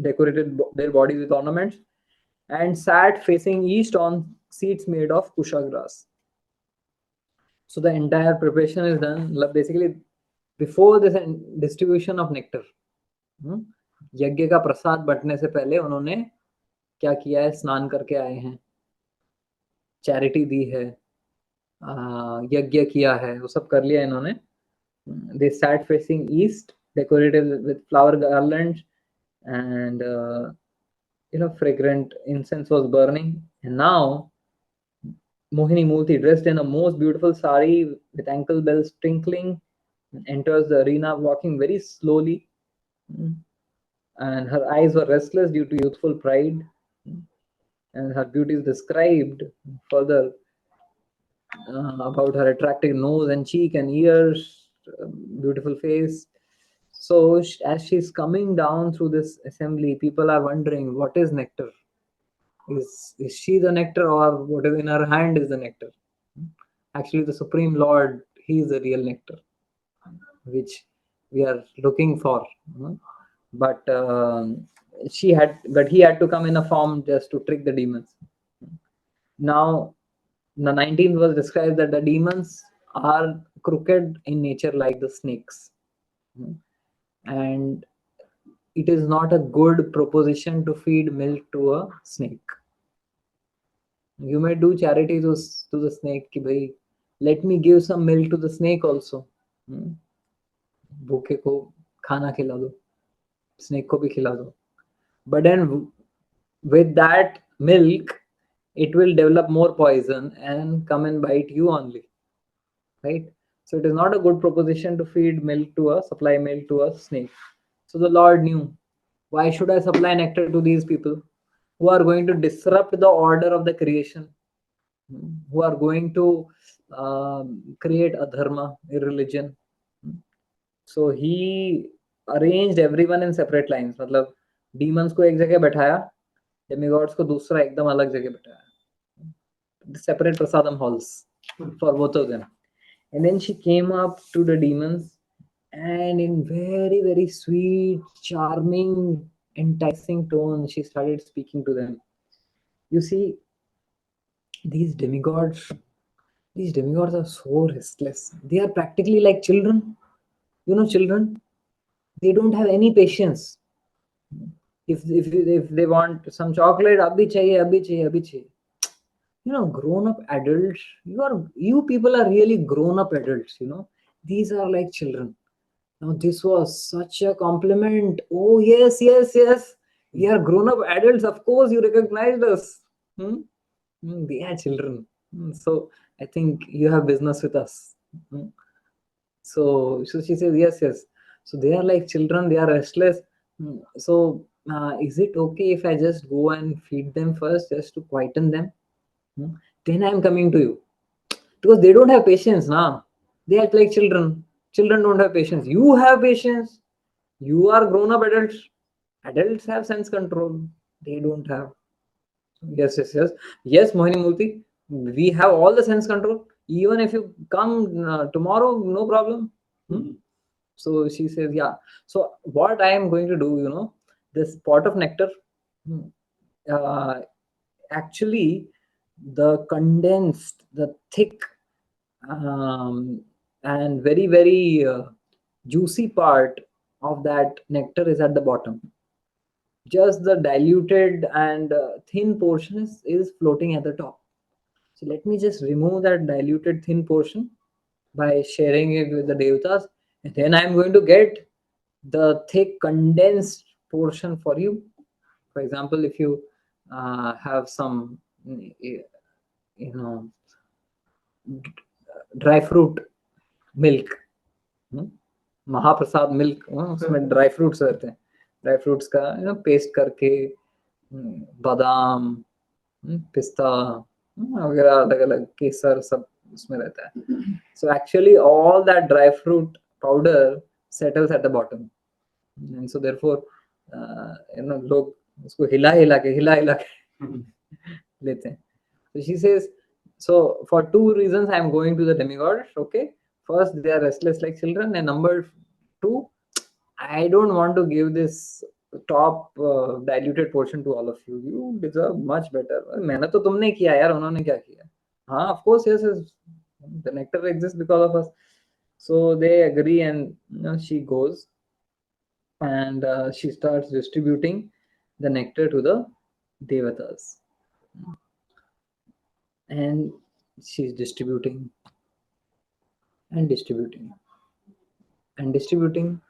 decorated their bodies with ornaments, and sat facing east on seats made of kusha grass. So the entire preparation is done. Basically, before this distribution of nectar, यज्ञ का प्रसाद बंटने से पहले उन्होंने क्या किया है? स्नान करके आए हैं, चैरिटी दी है, यज्ञ किया है, वो सब कर लिया इन्होंने. They sat facing east, decorated with flower garlands, and fragrant incense was burning. And now Mohini Murthy, dressed in a most beautiful sari with ankle bells twinkling, enters the arena walking very slowly, and her eyes were restless due to youthful pride, and her beauty is described further about her attractive nose and cheek and ears, beautiful face. So as she's coming down through this assembly, people are wondering, what is nectar? Is she the nectar, or what is in her hand is the nectar? Actually, the Supreme Lord, he is the real nectar, which we are looking for. But he had to come in a form just to trick the demons. Now, the 19th verse describes that the demons are crooked in nature like the snakes. And it is not a good proposition to feed milk to a snake. You may do charity to the snake, ki bhai, let me give some milk to the snake also. भूखे को खाना खिला दो, snake को भी खिला दो. But then with that milk, it will develop more poison and come and bite you only, right? So it is not a good proposition to feed milk to supply milk to a snake. So the Lord knew, why should I supply nectar to these people who are going to disrupt the order of the creation, who are going to create a dharma, a religion? So he arranged everyone in separate lines. मतलब demons को एक जगह बैठाया, demigods को दूसरा एकदम अलग जगह बैठाया. Separate prasadam halls for both of them. And then she came up to the demons, and in very, very sweet, charming, enticing tone, she started speaking to them. You see, these demigods are so restless. They are practically like children. Children, they don't have any patience. If they want some chocolate, abhi chahiye. Grown up adults, you people are really grown up adults. These are like children. Now this was such a compliment. Oh yes, we are grown up adults, of course you recognized us. They are children. So I think you have business with us. So she says, yes. So they are like children, they are restless. So is it okay if I just go and feed them first, just to quieten them? Then I'm coming to you. Because they don't have patience now. They act like children. Children don't have patience. You have patience. You are grown up adults. Adults have sense control. They don't have. Yes, yes, yes. Yes, Mohini Murthy, we have all the sense control. Even if you come tomorrow, no problem. So she says, yeah. So what I am going to do, this pot of nectar, uh, actually, the condensed, the thick, um, and very, very juicy part of that nectar is at the bottom. Just the diluted and thin portion is floating at the top. So let me just remove that diluted thin portion by sharing it with the devatas, and then I'm going to get the thick condensed portion for you. For example, if you have some, know, dry fruit milk, महाप्रसाद milk, उसमें dry fruits रहते हैं, dry fruits का paste करके, बादाम, पिस्ता वगैरह, अलग अलग केसर, सब उसमें रहता है. So actually all that dry fruit powder settles at the bottom, and so therefore लोग उसको हिला हिला के लेते हैं. So she says, so for two reasons I am going to the demigods. Okay, first, they are restless like children, and number two, I don't want to give this top diluted portion to all of you. You deserve much better. मेहनत तो तुमने किया यार, उन्होंने क्या किया? हाँ, of course, yes, yes. The nectar exists because of us. So they agree, and she goes, and she starts distributing the nectar to the devatas. And she's distributing and distributing and distributing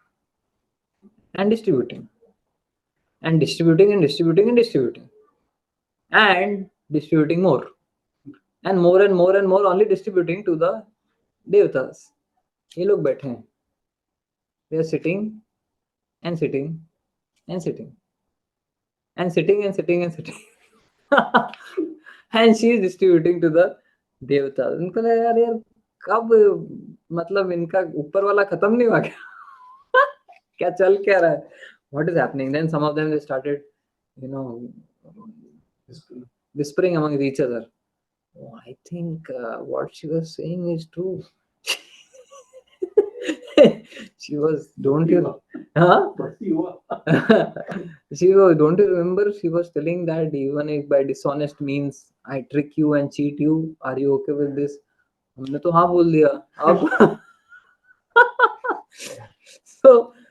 and distributing and distributing and distributing and distributing and distributing more and more and more and more, only distributing to the devatas. ये लोग बैठे हैं. They are sitting and sitting and sitting and sitting and sitting and sitting and she is distributing to the devatas. उनको लगा यार यार कब, मतलब इनका ऊपर वाला खत्म नहीं हुआ क्या? क्या चल क्या रहा है? What is happening? Then some of them, they started, whispering among each other. Oh, I think what she was saying is true. She was, don't you? Huh? She was, don't you remember? She was telling that even if by dishonest means I trick you and cheat you, are you okay with this? हमने तो हाँ बोल दिया अब.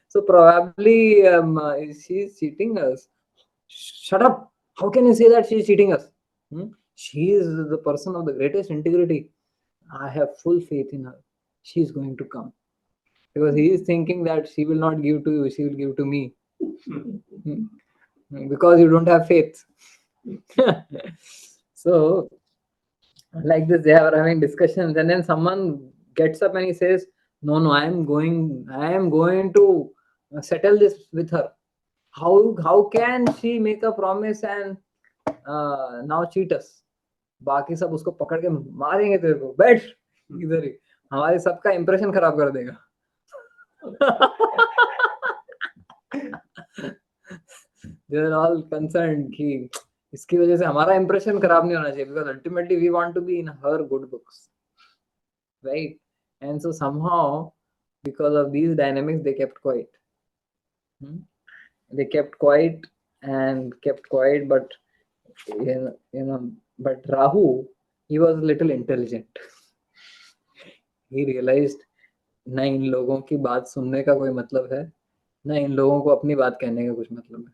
So probably she's cheating us. Shut up! How can you say that she's cheating us? She is the person of the greatest integrity. I have full faith in her. She is going to come, because he is thinking that she will not give to you, she will give to me. Because you don't have faith. So like this, they are having discussions, and then someone gets up and he says, no, I am going to settle this with her. How can she make a promise and now cheat us? बाकी सब उसको पकड़ के मारेंगे, तेरे को बैठ इधर ही, हमारे सबका इंप्रेशन खराब कर देगा. They are all concerned कि इसकी वजह से हमारा इंप्रेशन खराब नहीं होना चाहिए, because ultimately we want to be in her good books, right? And so somehow, because of these dynamics, they kept quiet. They kept quiet and kept quiet, but but Rahu, he was a little intelligent. He realized, ना इन लोगों की बात सुनने का कोई मतलब है, ना इन लोगों को अपनी बात कहने का कुछ मतलब है.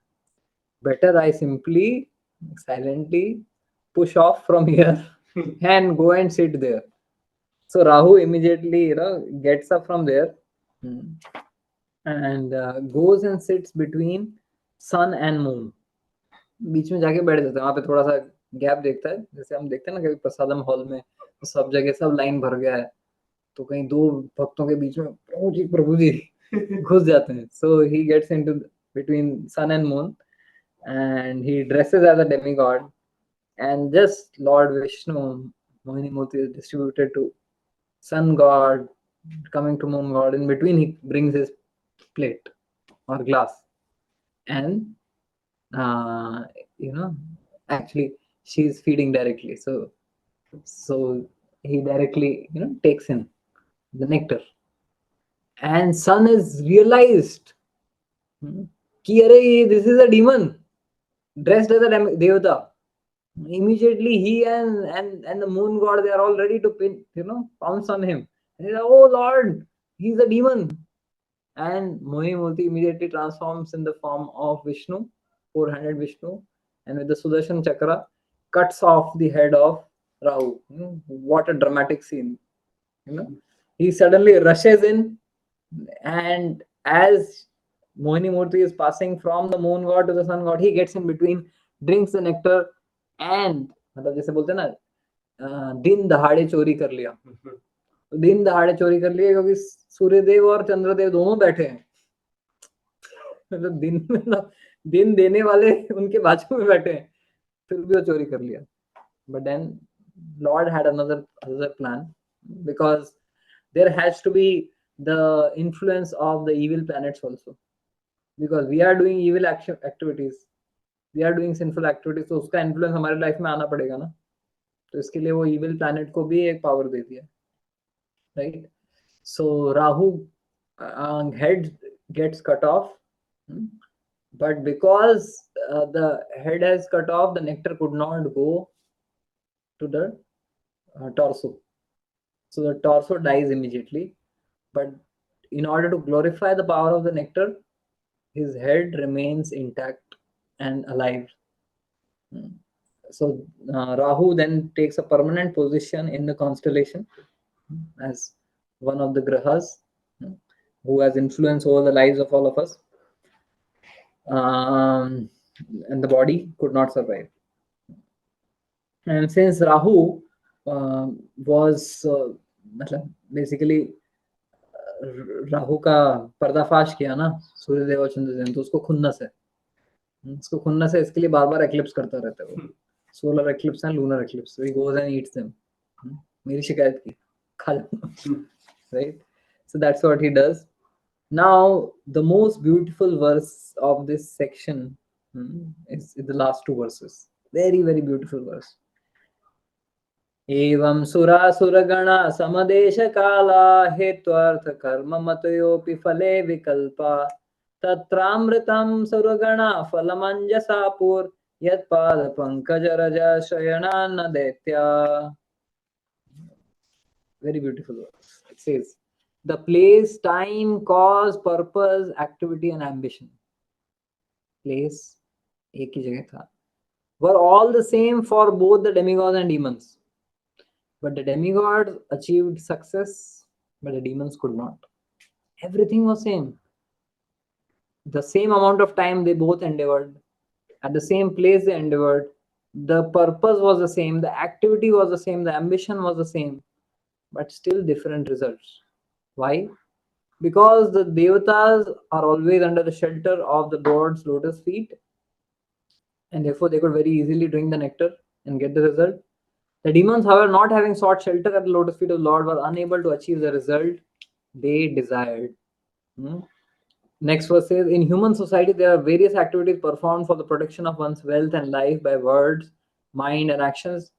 Better I simply silently push off from here and go and sit there. So Rahu immediately gets up from there and goes and sits between sun and moon. बीच में जाके बैठ जाता है, वहां पे थोड़ा सा गैप देखता है, जैसे हम देखते हैं ना कभी प्रसादम हॉल में, तो सब जगह सब लाइन भर गया है, तो कहीं दो भक्तों के बीच में प्रभु जी घुस जाते हैं. So he gets into between sun and moon, and he dresses as a demigod, and just Lord Vishnu, Mohini Murti, is distributed to sun god, coming to moon god. In between, he brings his plate. or glass, and uh, actually she's feeding directly. So he directly takes in the nectar, and son is realized कि अरे this is a demon dressed as a devata. Immediately he and the moon god, they are all ready to pounce on him. And he's like, oh Lord, he's a demon. And Mohini Murti immediately transforms in the form of Vishnu, 400 Vishnu, and with the Sudarshan Chakra cuts off the head of Rahu. What a dramatic scene. He suddenly rushes in, and as Mohini Murti is passing from the moon god to the sun god, he gets in between, drinks the nectar, and मतलब जैसे बोलते हैं ना दिन दहाड़े चोरी कर लिया. दिन दहाड़े चोरी कर लिया क्योंकि सूर्यदेव और चंद्रदेव दोनों बैठे हैं. मतलब दिन देने वाले उनके बाजू में बैठे हैं, फिर भी वो चोरी कर लिया. But then Lord had another plan, because there has to be the influence of the evil planets also, because we are doing evil activities, we are doing sinful activities, तो उसका influence हमारे life में आना पड़ेगा ना. तो इसके लिए वो evil planet को भी एक power दे दिया, right? So Rahu head gets cut off, but because the head has cut off, the nectar could not go to the torso. So the torso dies immediately. But in order to glorify the power of the nectar, his head remains intact and alive. So Rahu then takes a permanent position in the constellation as one of the grahas who has influence over the lives of all of us. And the body could not survive. And since Rahu was basically Rahu का पर्दाफाश किया ना सूर्यदेव और चंद्रदेव, तो उसको खुन्नस है. इसके लिए बार बार एक्लिप्स करता रहता है वो. Solar eclipse and lunar eclipse, so he goes and eats them. मेरी शिकायत की खा जाना. Right? So that's what he does. Now the most beautiful verse of this section is the last two verses. Very, very beautiful verse. एवं सुरासुरगणा समदेशकाला हेत्वर्थ कर्ममतयोऽपि फले विकल्पा तत्रामृतं सुरगणा फलमञ्जसापुर यत्पादपङ्कजरजशयनान्न दैत्या. Very beautiful verse. It says, the place, time, cause, purpose, activity and ambition. Place एक ही जगह था. Were all the same for both the demigods and demons. But the demigods achieved success, but the demons could not. Everything was same. The same amount of time they both endeavored. At the same place they endeavored. The purpose was the same. The activity was the same. The ambition was the same. But still different results. Why? Because the devatas are always under the shelter of the Lord's lotus feet. And therefore they could very easily drink the nectar and get the result. The demons, however, not having sought shelter at the lotus feet of the Lord, were unable to achieve the result they desired. Next verse says, in human society, there are various activities performed for the protection of one's wealth and life by words, mind, and actions,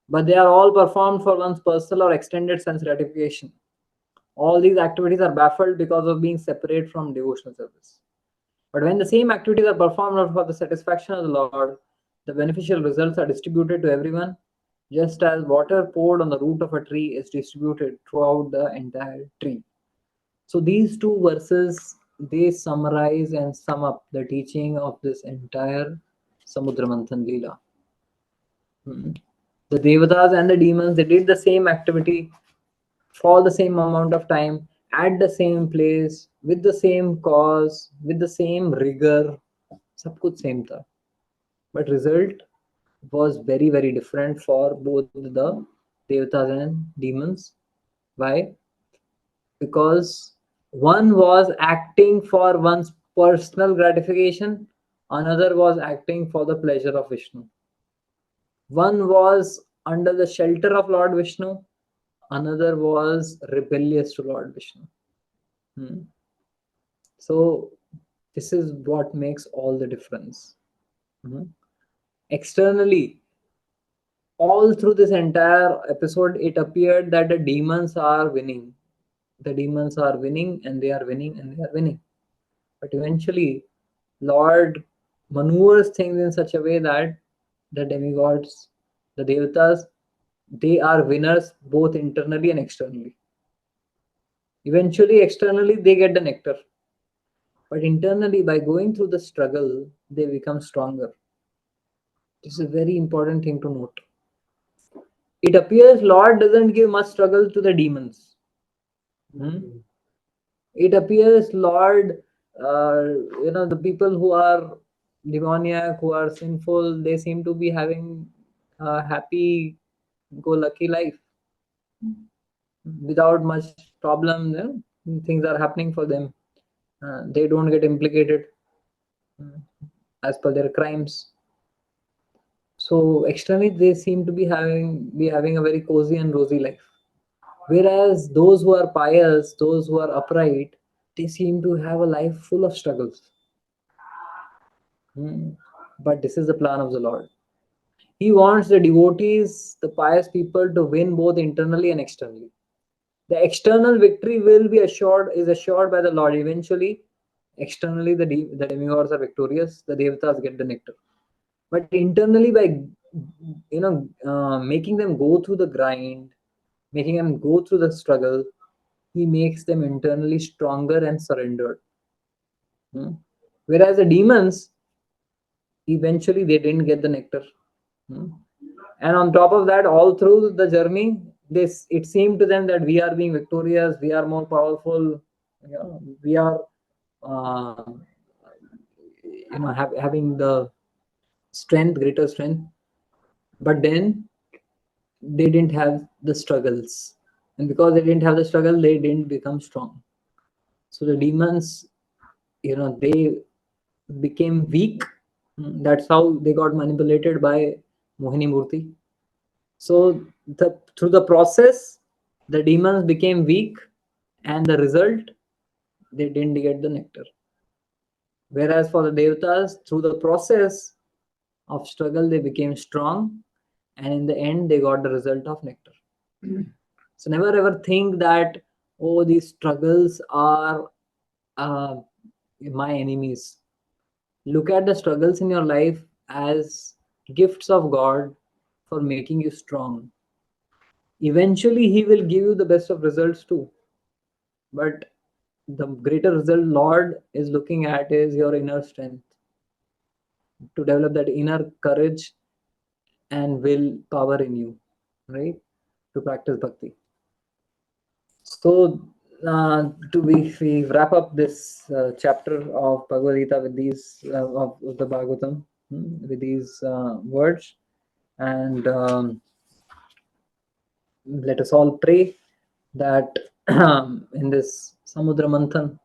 but they are all performed for one's personal or extended sense gratification. All these activities are baffled because of being separate from devotional service. But when the same activities are performed for the satisfaction of the Lord, the beneficial results are distributed to everyone, just as water poured on the root of a tree is distributed throughout the entire tree. So these two verses, they summarize and sum up the teaching of this entire Samudra Manthan Leela. The Devatas and the demons, they did the same activity for the same amount of time, at the same place, with the same cause, with the same rigor. Sab kuch same tha. But result was very, very different for both the devatas and demons. Why? Because one was acting for one's personal gratification, another was acting for the pleasure of Vishnu. One was under the shelter of Lord Vishnu, another was rebellious to Lord Vishnu. So This is what makes all the difference. Mhm. Externally, all through this entire episode, it appeared that the demons are winning. The demons are winning, and they are winning, and they are winning. But eventually, Lord maneuvers things in such a way that the demigods, the devatas, they are winners both internally and externally. Eventually, externally, they get the nectar. But internally, by going through the struggle, they become stronger. This is a very important thing to note. It appears Lord doesn't give much struggle to the demons. Hmm? It appears Lord, the people who are demoniac, who are sinful, they seem to be having a happy go lucky life without much problem. Things are happening for them. They don't get implicated uh, as per their crimes. So externally, they seem to be having a very cozy and rosy life. Whereas those who are pious, those who are upright, they seem to have a life full of struggles. Hmm. But this is the plan of the Lord. He wants the devotees, the pious people, to win both internally and externally. The external victory will be assured by the Lord. Eventually, externally, the demigods are victorious, the devatas get the nectar. But internally, by making them go through the grind, making them go through the struggle, he makes them internally stronger and surrendered. Hmm. Whereas the demons, eventually, they didn't get the nectar. Hmm. And on top of that, all through the journey, this it seemed to them that we are being victorious, we are more powerful, we are uh, having the strength, greater strength. But then they didn't have the struggles, and because they didn't have the struggle, they didn't become strong. So the demons, they became weak. That's how they got manipulated by Mohini Murti. So through the process, the demons became weak, and the result, they didn't get the nectar. Whereas for the devatas, through the process of struggle, they became strong, and in the end, they got the result of nectar. So never ever think that, oh, these struggles are uh, my enemies. Look at the struggles in your life as gifts of God for making you strong. Eventually, He will give you the best of results too. But the greater result Lord is looking at is your inner strength, to develop that inner courage and will power in you, right? To practice bhakti. So, we wrap up this chapter of Bhagavad Gita with these of the Bhagavatam, with these words, and let us all pray that in this Samudra Manthan,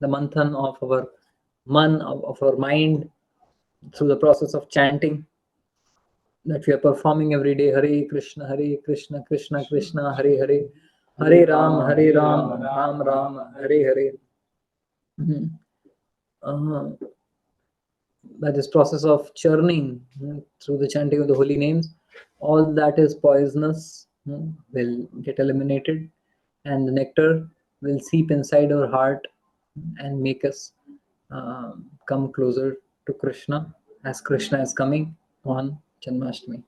the Manthan of our of our mind, through the process of chanting that we are performing every day, Hare Krishna, Krishna Krishna, Hare Hare, Hare Ram, Ram Ram, Hare Hare. Mhm. Uh, by this process of churning, through the chanting of the holy names, all that is poisonous will get eliminated, and the nectar will seep inside our heart and make us come closer to Krishna, as Krishna is coming on Janmashtami.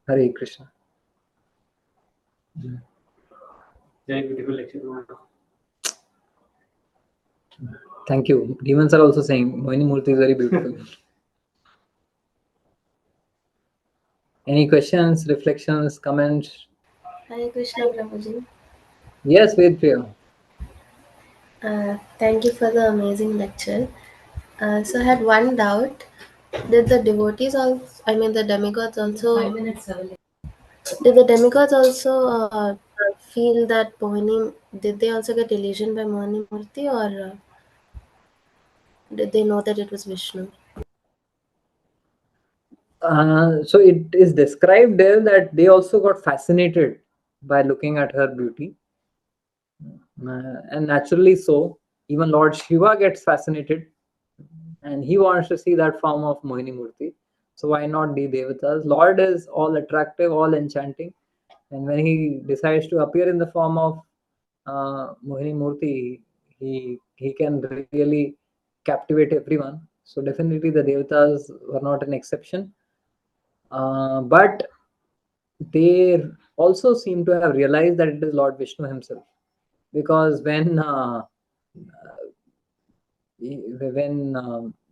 Hare Krishna. Very beautiful lecture. Thank you. Demons are also saying Mohini Murti is very beautiful. Any questions, reflections, comments? Hare Krishna Prabhuji. Yes, Vedpriya. Thank you for the amazing lecture. So I had one doubt. Did the devotees also, I mean the demigods also, did the demigods also feel that Mohini, did they also get illusioned by Mohini Murti, or did they know that it was Vishnu? So it is described there that they also got fascinated by looking at her beauty, and naturally so. Even Lord Shiva gets fascinated, and he wants to see that form of Mohini Murti. So why not the Devatas? Lord is all attractive, all enchanting, and when he decides to appear in the form of Mohini Murti, he can really captivate everyone. So definitely the Devatas were not an exception, but they also seem to have realized that it is Lord Vishnu himself, because when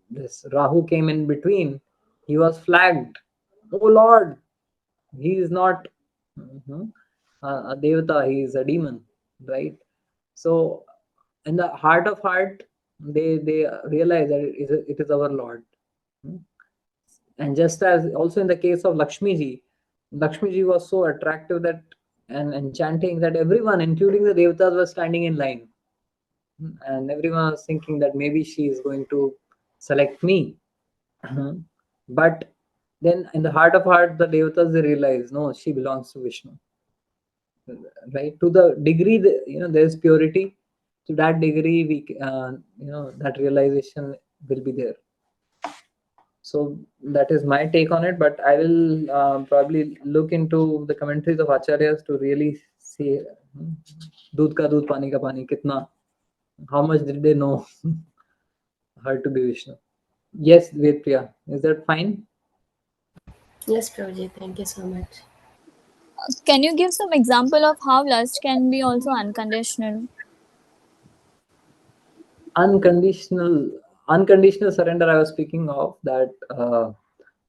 this Rahu came in between, he was flagged. Oh Lord, he is not mhm, a devata, he is a demon, right? So in the heart of heart, they realize that it is our Lord. Hmm. And just as also in the case of Lakshmi ji was so attractive that and enchanting that everyone, including the devatas, was standing in line. And everyone was thinking that maybe she is going to select me. But then in the heart of heart, the devatas, they realize, no, she belongs to Vishnu, right? To the degree that, there is purity, to that degree that realization will be there. So that is my take on it, but I will probably look into the commentaries of acharyas to really see दूध का दूध पानी का पानी कितना, how much did they know her to be Vishnu. Yes, Vedpriya, is that fine? Yes, Prabhuji, thank you so much. Can you give some example of how lust can be also unconditional? Unconditional surrender I was speaking of, that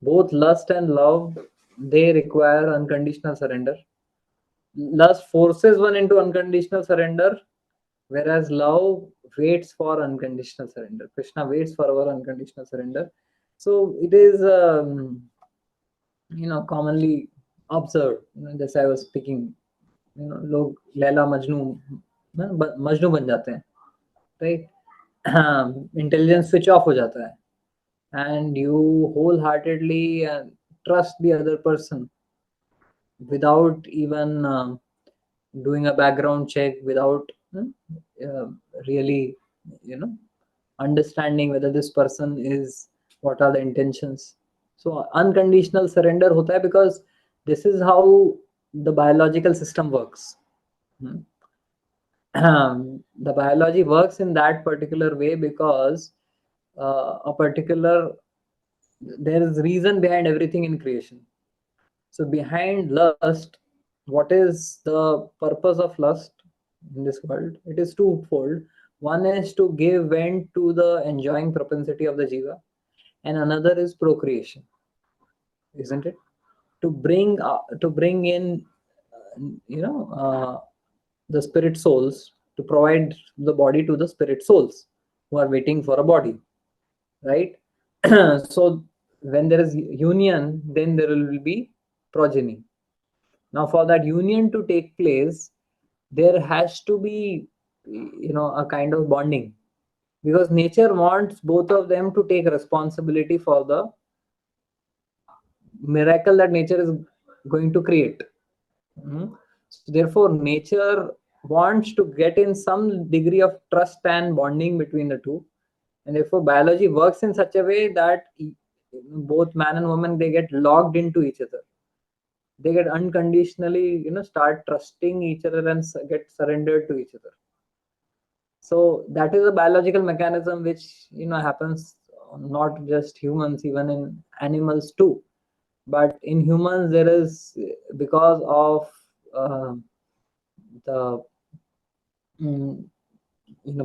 both lust and love, they require unconditional surrender. Lust forces one into unconditional surrender, whereas love waits for unconditional surrender. Krishna waits for our unconditional surrender. So it is commonly observed, जैसे I was speaking, लोग लैला मजनू बन जाते हैं, right? Intelligence switch off हो जाता है, and you wholeheartedly trust the other person without even doing a background check, without uh, really you know understanding whether this person is, what are the intentions. So unconditional surrender hota hai, because this is how the biological system works. Hmm. The biology works in that particular way because a particular there is reason behind everything in creation. So behind lust, what is the purpose of lust in this world? It is twofold. One is to give vent to the enjoying propensity of the jiva, and another is procreation, isn't it? To bring in, the spirit souls, to provide the body to the spirit souls who are waiting for a body, right? So when there is union, then there will be progeny. Now, for that union to take place, there has to be, a kind of bonding, because nature wants both of them to take responsibility for the miracle that nature is going to create. So therefore, nature wants to get in some degree of trust and bonding between the two, and therefore biology works in such a way that both man and woman, they get logged into each other. They get unconditionally, start trusting each other and get surrendered to each other. So that is a biological mechanism which happens not just humans, even in animals too. But in humans, there is, because of the mm,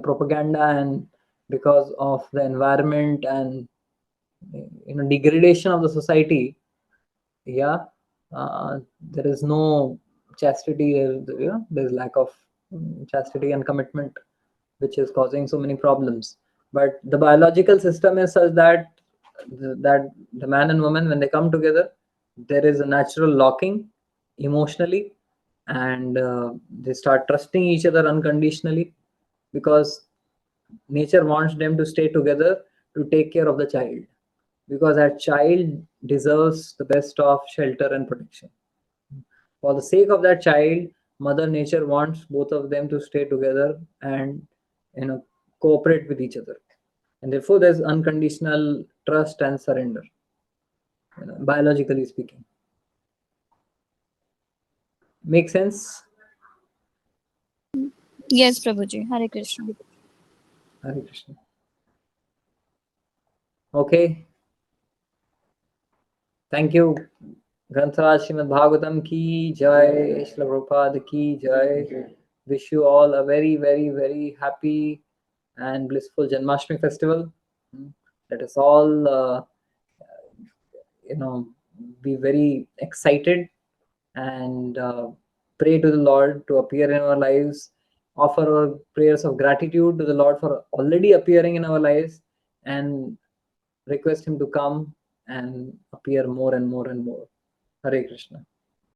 propaganda, and because of the environment, and degradation of the society, yeah, there is no chastity. There's lack of chastity and commitment, which is causing so many problems. But the biological system is such that the man and woman, when they come together, there is a natural locking emotionally, and they start trusting each other unconditionally, because nature wants them to stay together to take care of the child, because that child deserves the best of shelter and protection. For the sake of that child, mother nature wants both of them to stay together and cooperate with each other, and therefore there's unconditional trust and surrender, biologically speaking. Make sense? Yes, Prabhuji. Hare Krishna. Hare Krishna. Okay. Thank you. Grantha Srimad Bhagavatam ki jai, Srila Prabhupada ki jai. Wish you all a very, very, very happy and blissful Janmashtami festival. Let us all, be very excited and pray to the Lord to appear in our lives. Offer our prayers of gratitude to the Lord for already appearing in our lives, and request Him to come and appear more and more and more. Hare Krishna.